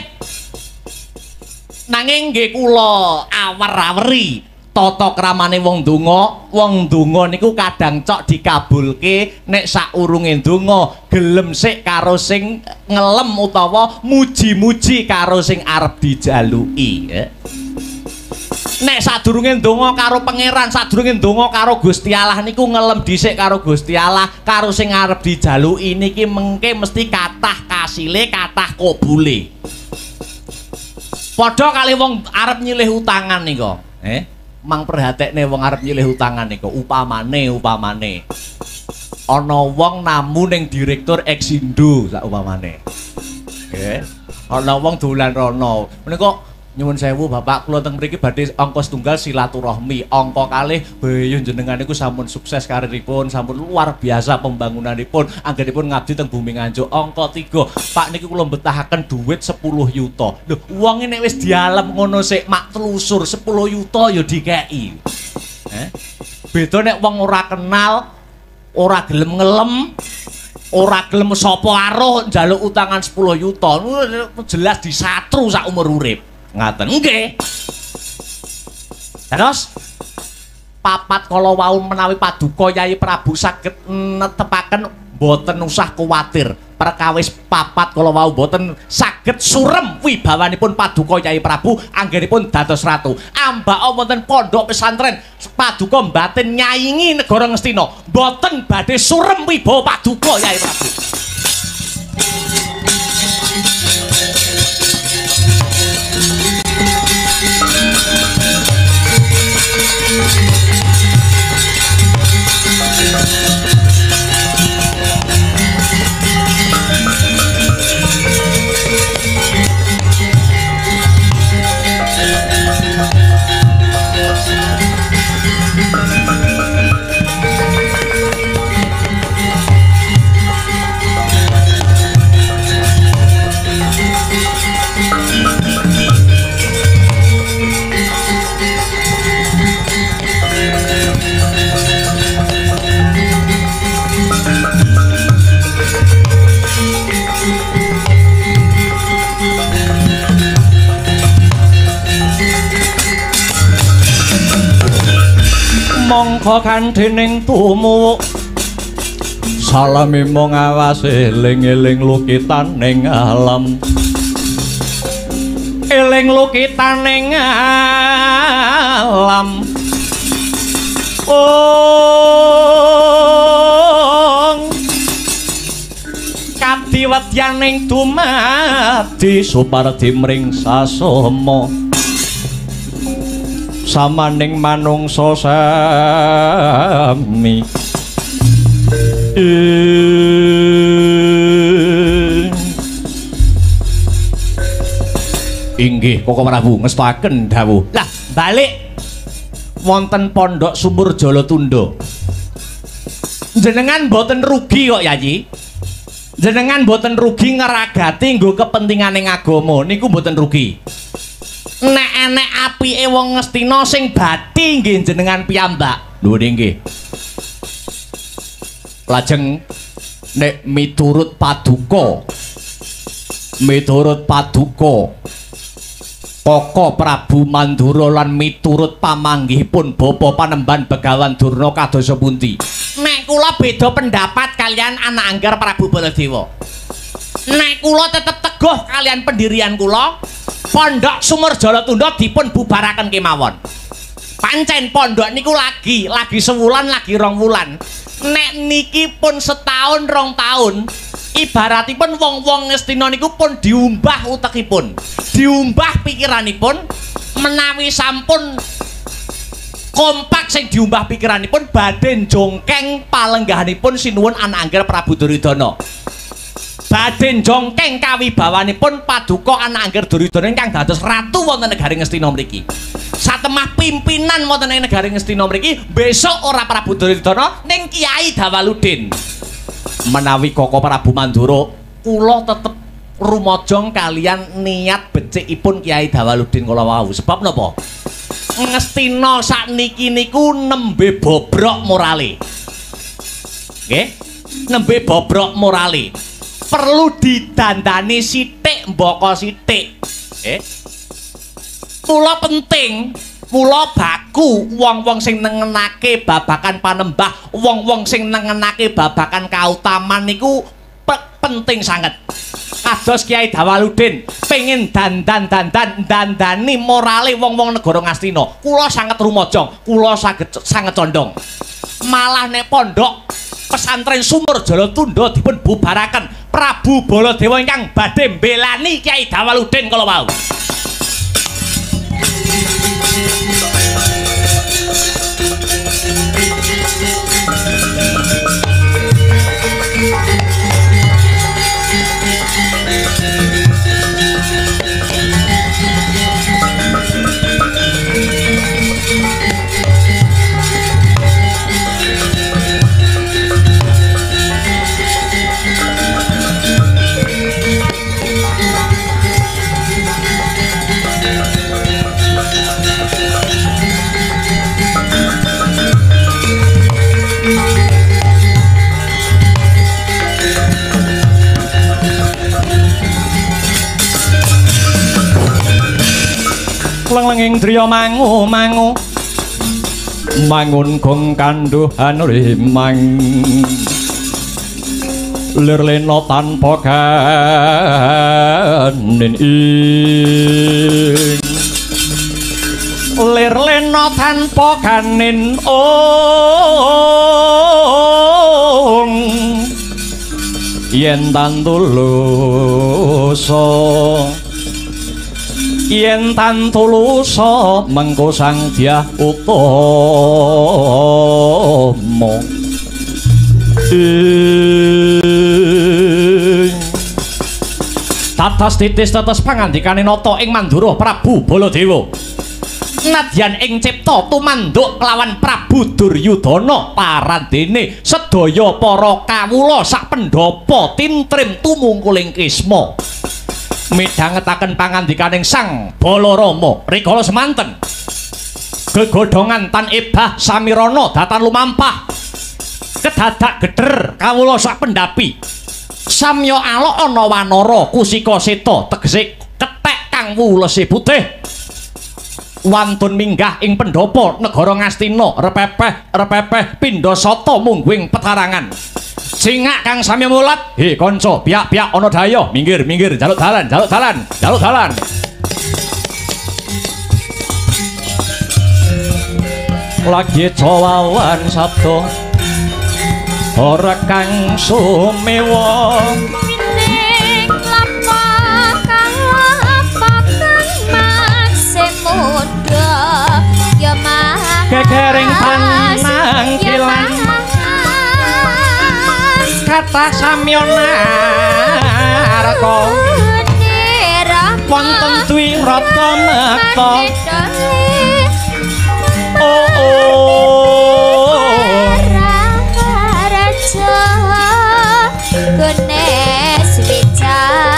Nanging nggih kula awer-aweri tata kramane wong ndonga niku kadang cok dikabulke nek saurunge ndonga gelem sik karo sing ngelem utawa muji-muji karo sing arep dijaluki. Nek sadurunge ndonga karo pangeran, sadurunge ndonga karo Gusti Allah niku ngelem dhisik karo Gusti Allah, karo sing arep dijaluki niki mengke mesti kathah kasile, kathah kabule. Padha kali wong arep nyilih utangan nika, mang perhatekne wong arep nyilih utangan niku upamane ana wong namu ning direktur Exindo sak upamane. Nggih. Ana wong dolan rono. Menika nyuwun sewu Bapak kula teng mriki badhe angka setunggal silaturahmi. Angka kalih baya jenengan niku sampun sukses kariripun, sampun luar biasa pembangunanipun. Anggenipun ngabdi teng Bumi Nganjuk. Angka 3, Pak niki kula mbetahaken duit 10 yuta. Lho, wong nek wis dialem ngono sik mak telusur 10 yuta ya dikeki. Beda nek wong ora kenal, ora gelem ngelem, ora gelem sapa aruh njaluk utangan 10 yuta. Jelas disatru sak umur urip. Ngaten nggih. Terus 4 kala wau menawi paduka Yai Prabu saged netepaken boten usah kuwatir. Perkawis 4 kala wau boten saged surem wibawanipun paduka Yai Prabu anggenipun dados ratu. Ambak wonten pondok pesantren paduka mbaten nyayingi negara Ngastina. Boten badhe surem wibawa paduka Yai Prabu. Mongko kanthening tumu salami mung awase eling-eling lukitan ning alam, eling lukitan ning alam. Oh nadyaning dumadi supardi mring sasama samaning manungsa sami inggih Koko Prabu ngestaken dawuh. Lah balik wonten Pondok Sumur Jalatunda. Jenengan boten rugi kok Yayi. Jenengan boten rugi ngeragati nggo kepentinganing agama niku boten rugi. Nek enek apike wong Ngastina sing bathi nggih jenengan piyambak. Lho nggih. Lajeng nek miturut paduka Koko Prabu Mandura lan miturut pamanggihipun Bapa Panembahan Begawan Durna kadosa pundi? Nek kula beda pendapat kalian anak Anggar Prabu Baladewa. Nek kula tetep teguh kalian pendirian kula, Pondok Sumur Jalatunda dipun bubaraken kemawon. Pancen pondok niku lagi sewulan lagi rong wulan. Nek niki pun setahun rong tahun, ibaratipun wong-wong Ngastina niku pun diumbah utekipun, diumbah pikiranipun, menawi sampun kompak sing diumbah pikiranipun badhe jongkeng palenggahanipun sinuwun anak Angger Prabu Duryudana. Badhe jongkeng kawibawanipun paduka anak Angger Duryudana ingkang dados ratu wonten negari Ngastina mriki. Satemah pimpinan wonten ing negari Ngastina mriki besok ora Prabu Duryudana ning Kyai Dawaludin. Menawi Koko Prabu Mandura kula tetep rumajang kalian niat becikipun Kyai Dawaludin kala wau. Sebab napa? Ngastina sakniki niku nembe bobrok morale. Nggih? Nembe bobrok morale. Perlu didandani sithik mbaka sithik. Nggih. Mula penting, mula baku wong-wong sing nengenake babakan panembah, wong-wong sing nengenake babakan kautaman niku penting sanget. Kados Kyai Dawaludin pengen dandani morale wong-wong negara Ngastina. Kula sanget rumajang, kula sanget condong. Malah nek pondok pesantren Sumur Jalatunda dipun bubaraken, Prabu Baladewa ingkang badhe mbelani Kyai Dawaludin kala wau. Lenging driya mangu mangun gong kanduhan rimang lir lena tanpa kanin ing lir lena tanpa kanin ong yen tantulusa yen tantulusa mengko sang Dyah Utama tatas titis tetes pangandikane nata ing Mandura Prabu Baladewa nadyan ing cipta tumanduk kelawan Prabu Duryudana parandene sedaya para kawula sak pendhapa tintrim tumungkuling kisma midhangetaken pangandikaning Sang Balarama rikala semanten gegodhongan tan ebah samirana datan lumampah kedadak gedher kawula sak pendhapi samya alok ana wanara kusika seta tegese kethek kang wulese putih wantun minggah ing pendhapa negara Ngastina repepeh pindha sata mungguing petarangan singak kang sami mulat he kanca biak-biak ana daya minggir jaluk dalan lagi cawawan sabda ora kang sumewa gegering panangkilan kata samyonarko wonten dwi rata mekta raja gunes wicarane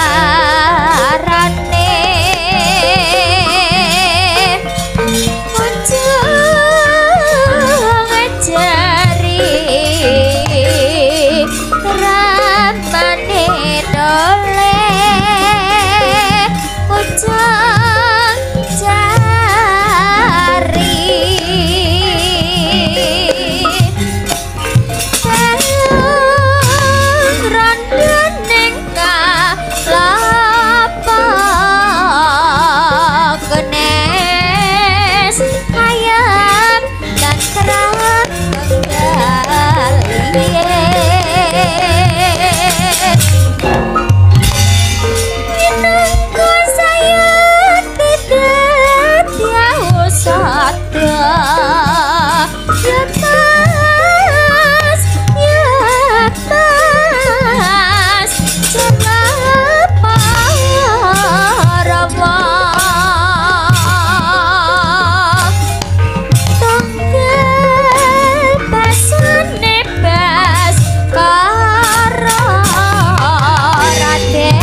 ujung ngejari ramane dole ujung jari rondening kalapa genes ayam dan terang penggalian minangku saya tidak jauh sada ya mas jangan rawa tonggal basane bas karo raden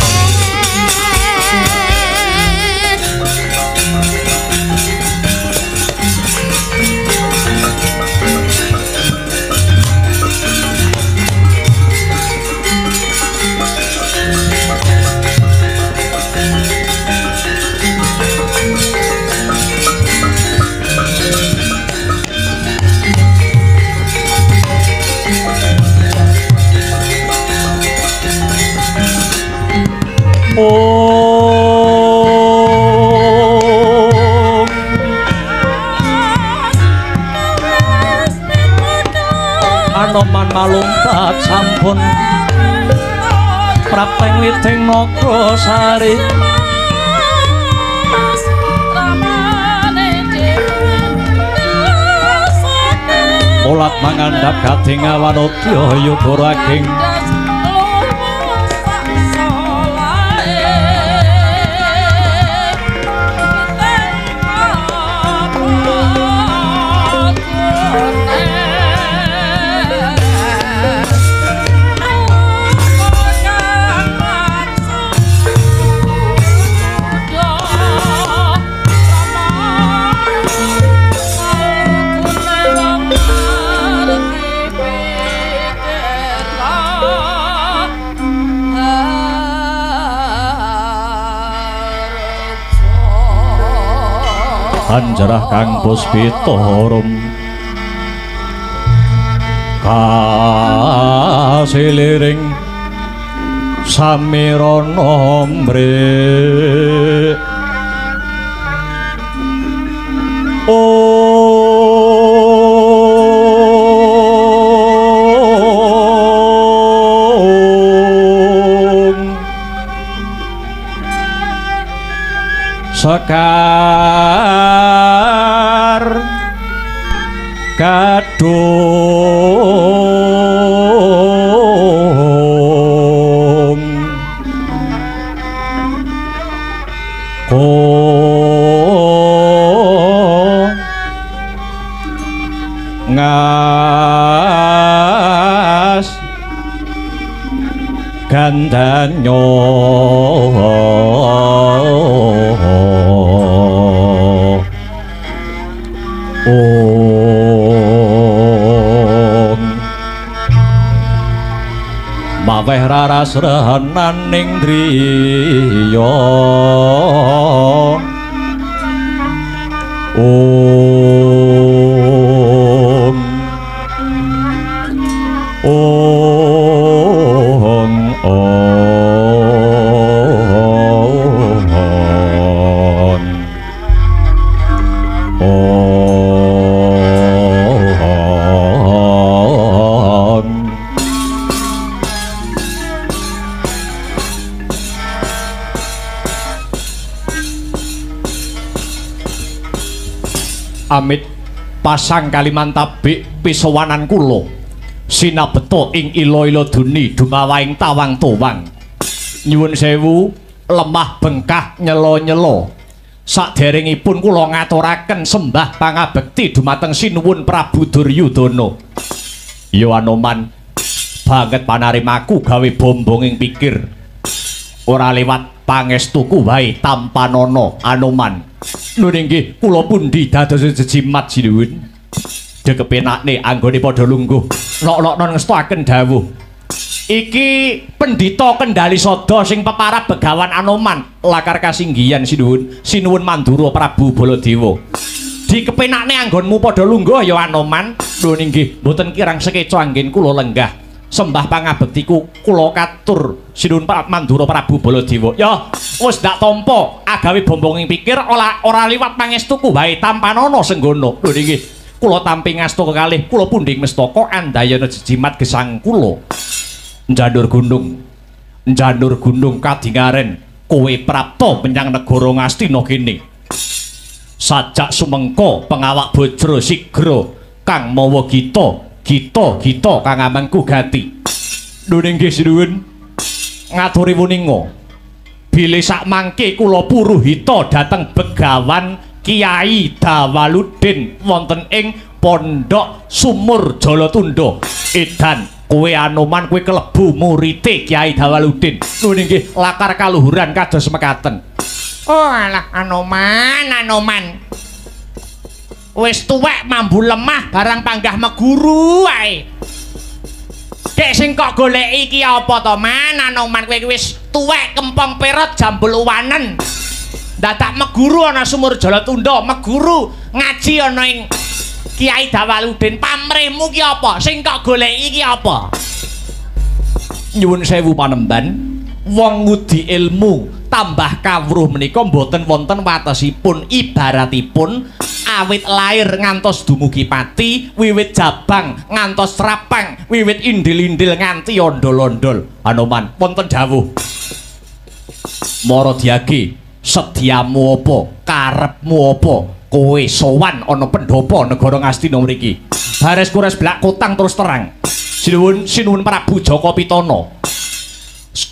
Anoman malumpat sampun prapteng witing Nagasari Ulat mangandhap gading awanodya yubara ageng Anjarah kang puspitorum kasiliring samirana mrih Sekar kadung ngas gandanyo maweh rarasrehaning driya amit Pasang Kalimantabik pisowanan kula sinabeto ing ilo-ilo duni dumawaing tawang towang. Nyuwun sewu lemah bengkah nyelo-nyelo. Saderengipun kula ngaturaken sembah pangabekti dumateng Sinuwun Prabu Duryudana. Ya Anoman, banget panarimaku gawe bombong ing pikir. Ora lewat pangestuku wae tampanana Anoman. Nun inggih kula pundi dados jejimat Sinuwun. Dekepenakne anggone padha lungguh. Nok-nok ngestakaken dawuh. Iki pendhita Kendali Sada sing peparab Begawan Anoman lakar kasinggihan Sinuwun Mandura Prabu Baladewa. Dikepenakne anggonmu padha lungguh ya Anoman. Nun inggih mboten kirang sekeca anggen kula lenggah. Sembah pangabektiku kula katur Sinuwun Mandura Prabu Baladewa. Ya wis ndak tampa agawe bombong ing pikir ora liwat pangestuku wae tampanana senggono. Lho nggih kula tampi ngastu kekalih kula pundhing mestaka andayana jejimat gesang kula. Njandur gunung kadingaren kowe prapta menyang negara Ngastina kene. Sajak sumengko pengawak Bajra Sigra kang mawa Gita kang amangku gati. Nuning nggih Sinuwun ngaturi wuninga bilih sak mangke kula puruhita dhateng Begawan Kiai Dawaludin wonten ing Pondok Sumur Jalatunda. Edan kowe Anoman kowe kelebu murite Kiai Dawaludin. Nuning nggih lakar kaluhuran kados mekaten. Oh alah Anoman. Wis tuwek mambu lemah barang panggah meguru wae. Dek sing kok goleki iki apa to Man? Anoman kowe wis tuwek kempong perot jambul uwanen. Dadak meguru ana Sumur Jalatunda, meguru ngaji ana ing Kiai Dawaludin. Pamrihmu ki apa? Sing kok goleki iki apa? Nyuwun sewu panemban, wong ngudi ilmu tambah kawruh menika mboten wonten watesipun. Ibaratipun awit lair ngantos dumugi pati, wiwit jabang ngantos rapang, wiwit indil-indil nganti ondol-ondol. Anoman wonten dawuh Mara Diage, sediamu apa, karepmu apa, kowe sowan ana pendopo negara Ngastina mriki. Bares kures blak kotang terus terang. Sinuwun Prabu Jaka Pitana.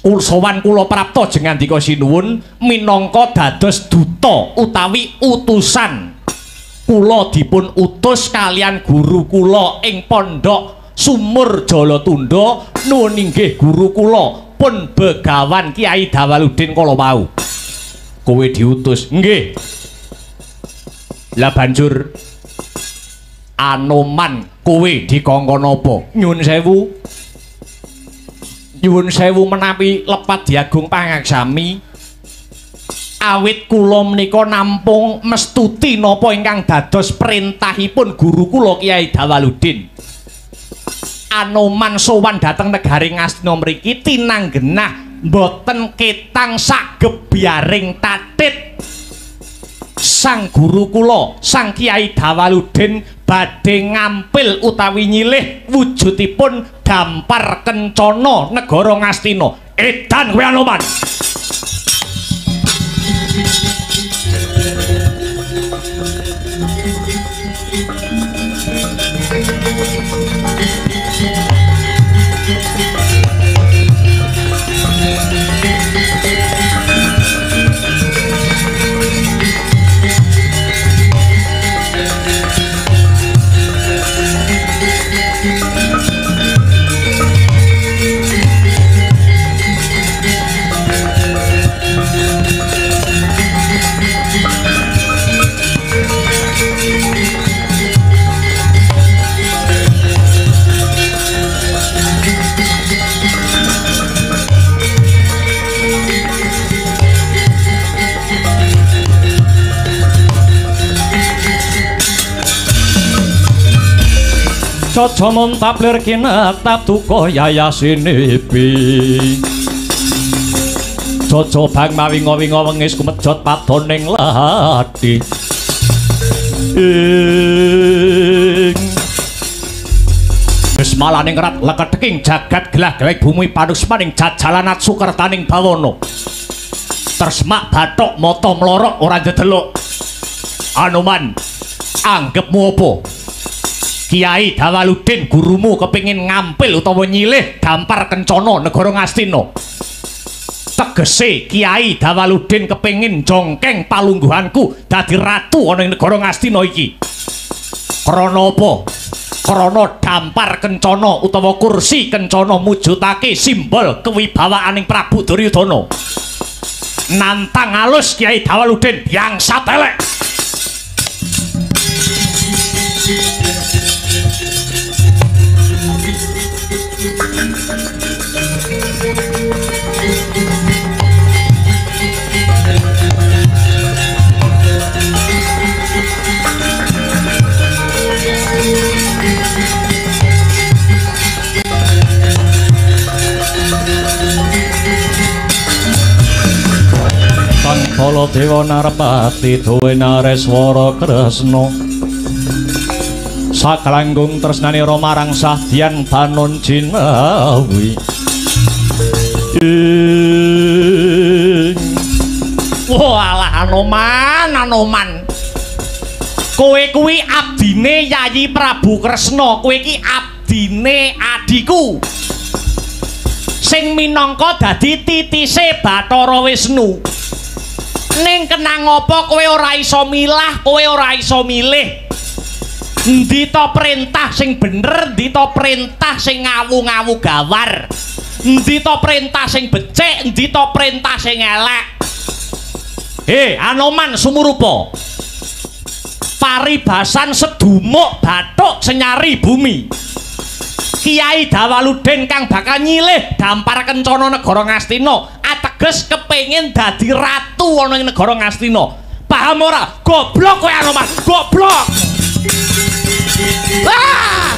Sowan kula prapta jengandika Sinuwun minangka dados duta utawi utusan. Kula dipun utus kalian guru kula ing Pondok Sumur Jalatunda. Nuwun inggih guru kula pun Begawan Kiai Dawaludin kala wau. Kowe diutus. Nggih. Lah banjur Anoman kowe dikongkon apa? Nyuwun sewu menawi lepat diagung pangaksami. Awit kula menika nampung mestuti napa ingkang dados perintahipun guru kula Kiai Dawaludin. Anoman sowan dhateng negari Ngastina mriki tinanggenah mboten ketang sagebyaring tatit. Sang guru kula, Sang Kiai Dawaludin badhe ngampil utawi nyilih wujudipun dampar kencana negara Ngastina. Edan kowe Anoman. Caca montaplir kinatap tuko yayasinipi. Caca bang mawinga-winga wengis kumejot patoning lati. Wis malaning rat leketeking jagat gelah-gelek bumi panusmaning jajalanat sukertaning bawana. Tersmak bathok mata mlorok ora ndedelok. Anoman, anggepmu apa? Kiai Dawaludin gurumu kepingin ngampil utawa nyilih Dampar Kencana negara Ngastina. Tegese Kiai Dawaludin kepingin jongkeng palungguhanku dadi ratu ana ing negara Ngastina iki. Krana apa? Krana Dampar Kencana utawa kursi Kencana mujudake simbol kewibawaaning Prabu Duryudana. Nantang alus Kiai Dawaludin bangsat elek. Baladewa Narpati duwe Nareswara Kresna sakalanggung tresnane marang Sahdian Banon Jinawi. Walah Anoman kowe kuwi abdine Yayi Prabu Kresna, kowe iki abdine adiku sing minangka dadi titise Bathara Wisnu. Ning kenang apa kowe ora iso milah, kowe ora iso milih. Endi to perintah sing bener, endi to perintah sing ngawu-ngawu gawar. Endi to perintah sing becik, endi to perintah sing elek. Anoman sumurupa. Paribasan sedumuk bathuk senyari bumi. Kiai Dawaludin kang bakal nyilih Dampar Kencana negara Ngastina ateges kepengin dadi ratu ana ing negara Ngastina. Paham ora? Goblok kowe Anoman, goblok. Ah!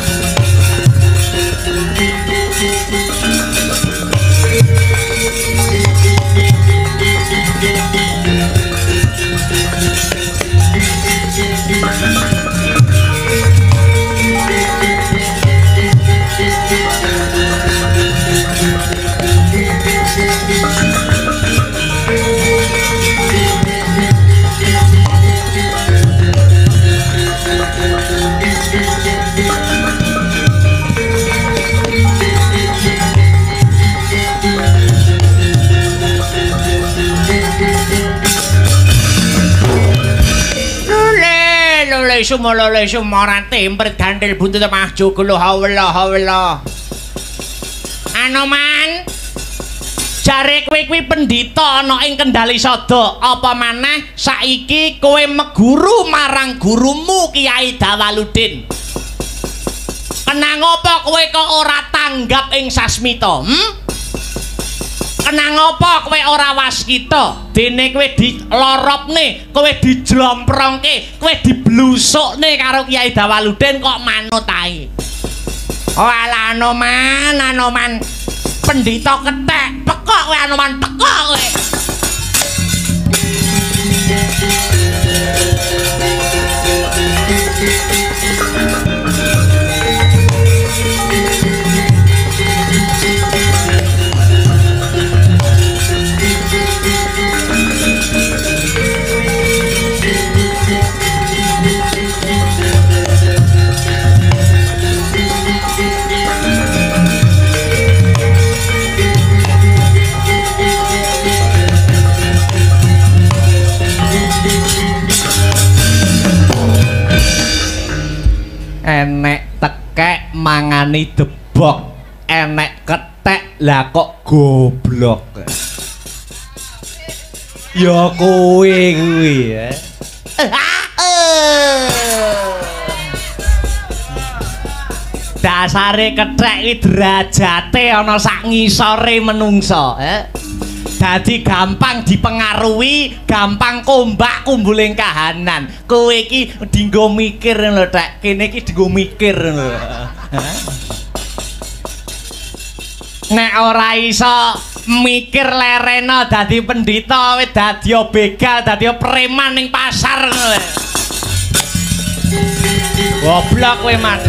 Sumolole sumorante emprit gandel buntut maju gulu hawala. Anoman jare kowe kuwi pendhita ana ing Kendali Sada, apa maneh saiki kowe meguru marang gurumu Kiai Dawaludin. Kenang apa kowe kok ora tanggap ing sasmita? Kenang apa kowe ora waskita? Dene kowe diloropne, kowe dijlomprongke, kowe diblusukne karo Kiai Dawaludin kok manut ae. Oh ala Anoman. Pendhita kethek, teko kowe Anoman, teko kowe. Enek tekek mangani debok, enek ketek lah kok goblok. Ya kowe kuwi ya. Dasare kethek iki derajate ana sak ngisore menungsa, dadi gampang dipengaruhi, gampang kombak kumbuling kahanan. Kowe iki dienggo mikir lho, Tek. Kene iki dienggo mikir lho. Nek ora iso mikir lerena dadi pendhita, wis dadi begal, dadi preman ning pasar ngono. Goblok kowe, Mas.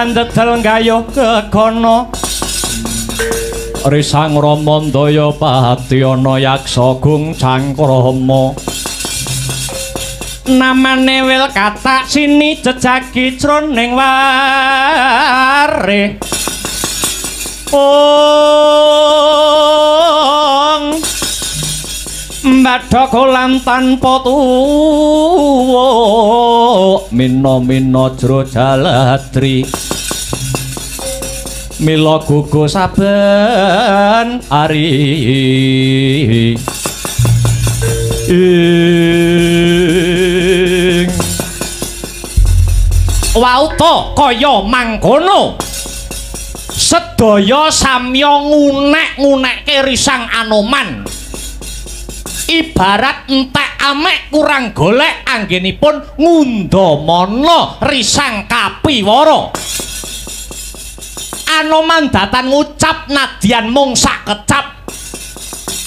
pandedel gayuh kekono Risang Rama Ndaya Patyana yaksa gung cangkrama namane wil katak sini jejagi jroning ware ong mbadha kolam tanpa tuwa mina-mina jro jaladri mila gugu saben ari wauta kaya mangkono sedaya samya ngunek-ngunekke risang Anoman ibarat entek amek kurang golek anggenipun ngundamana risang kapiwara Anoman datan ngucap nadyan mung sakecap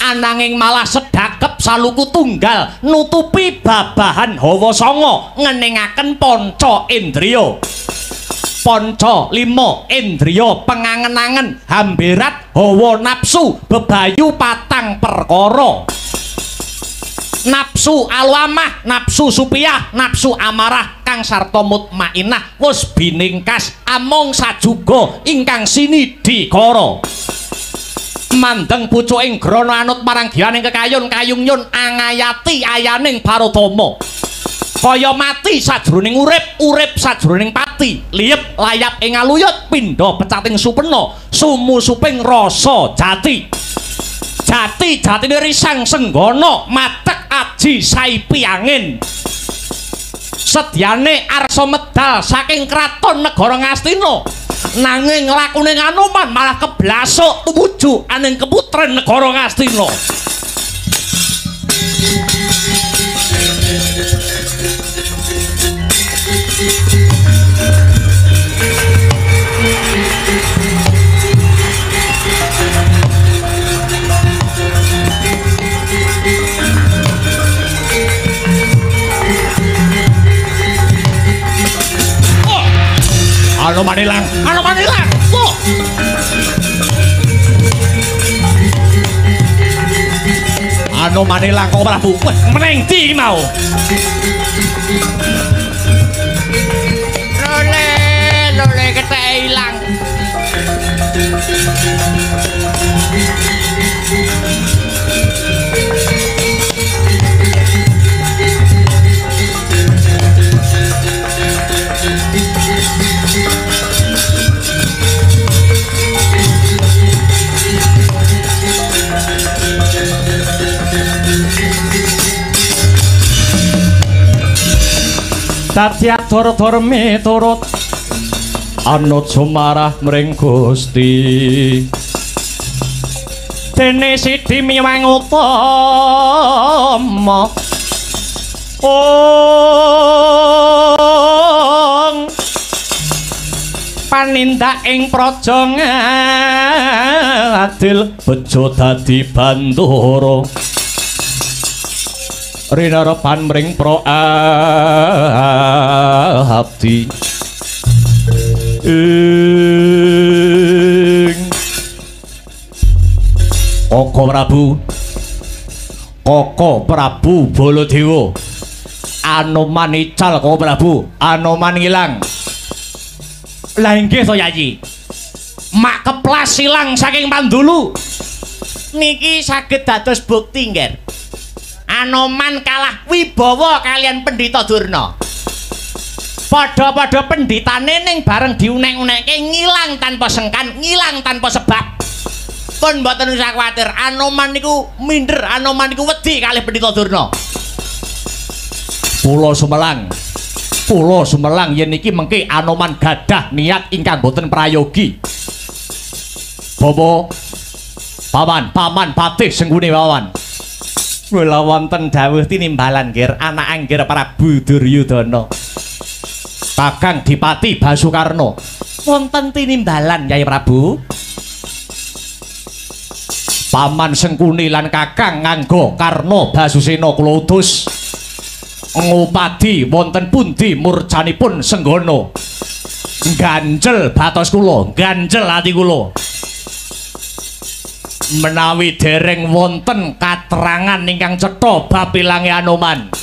ananging malah sedakep saluku tunggal nutupi babahan hawa sanga ngeningaken panca indriya panca lima indriya pengangen-angen hambirat hawa nafsu bebayu patang perkara nafsu alwamah nafsu supiyah nafsu amarah kang sarta mutmainah wis biningkas among sajuga ingkang sinidikara mandeng pucuking grana anut marang giyaning kekayun kayungnyun angayati ayaning paratama kaya mati sajroning urip urip sajroning pati liyep layap ing aluyut pindha pecating supena sumusuping rasa jati jati jatine risang senggana matek aji saipi angin sedyane arsa medal saking kraton negara Ngastina nanging lakuning Anoman malah keblasuk tumuju aning keputren negara Ngastina Anoman ilang, Anoman ilang. Wah. Anoman ilang kok Prabu. Wes meneng ndi iki mau? Lole ketek ilang. Dadi atur-atur miturut anut sumarah mring Gusti dene sidi miwang utama ong panindak ing praja adil bejo dadi bandara rinarepan mring pro abdi Koko Prabu Baladewa Anoman ical Koko Prabu Anoman ngilang lah inggih to Yayi mak keplas silang saking Pandulu niki saged dados bukti nggih Anoman kalah wibawa kalian Pendhita Durna. Padha-padha pendhitane ning bareng diunek-unekke ngilang tanpa sengkan, ngilang tanpa sebab. Pun mboten usah kuwatir, Anoman niku minder, Anoman niku wedi kalih Pendhita Durna. Pulo Sumelang yen iki mengke Anoman gadah niat ingkang boten prayogi. Bobo paman patih senggune wawan. Mula wonten dawuh tinimbalan nggih anak anggir Prabu Duryudana. Kakang Dipati Basukarna. Wonten tinimbalan Yai Prabu. Paman Sengkuni lan Kakang nganggo Karna Basusena kula utus ngupadi wonten pundi murcanipun Senggana. ganjel batos kula, ganjel ati kula. Menawi dereng wonten katerangan ingkang cetha bab ilange Anoman.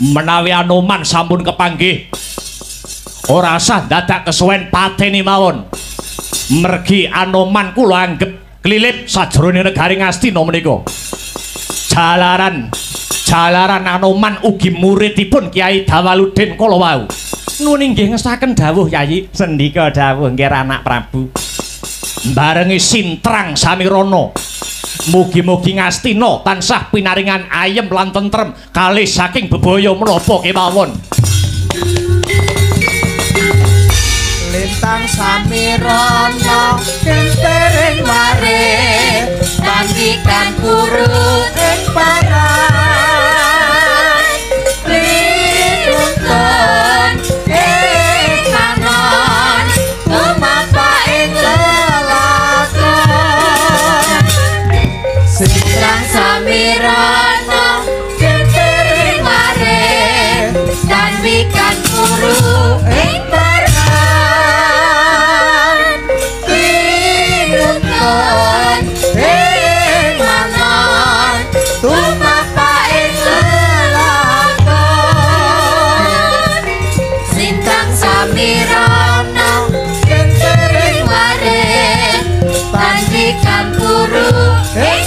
Menawi Anoman sampun kepanggih, ora usah dadak kesuwen pateni mawon. Mergi Anoman kula anggep klilip sajroning negari Ngastina menika. Jalaran Anoman ugi muridipun Kyai Dawaludin kala wau. Nuwun inggih ngestaken dawuh Yayi. Sendika dawuh nggih anak Prabu. Barengi sintrang samirana. Mugi-mugi Ngastina tansah pinaringan ayem lan tentrem kalih saking bebaya menapa kemawon. Lintang samirana kentering mare tandikan puru ing paran linuntun ing kanon tumapa ing lelakon sintrang samirana kentering mare tandikan puru ing Pandikan guru ing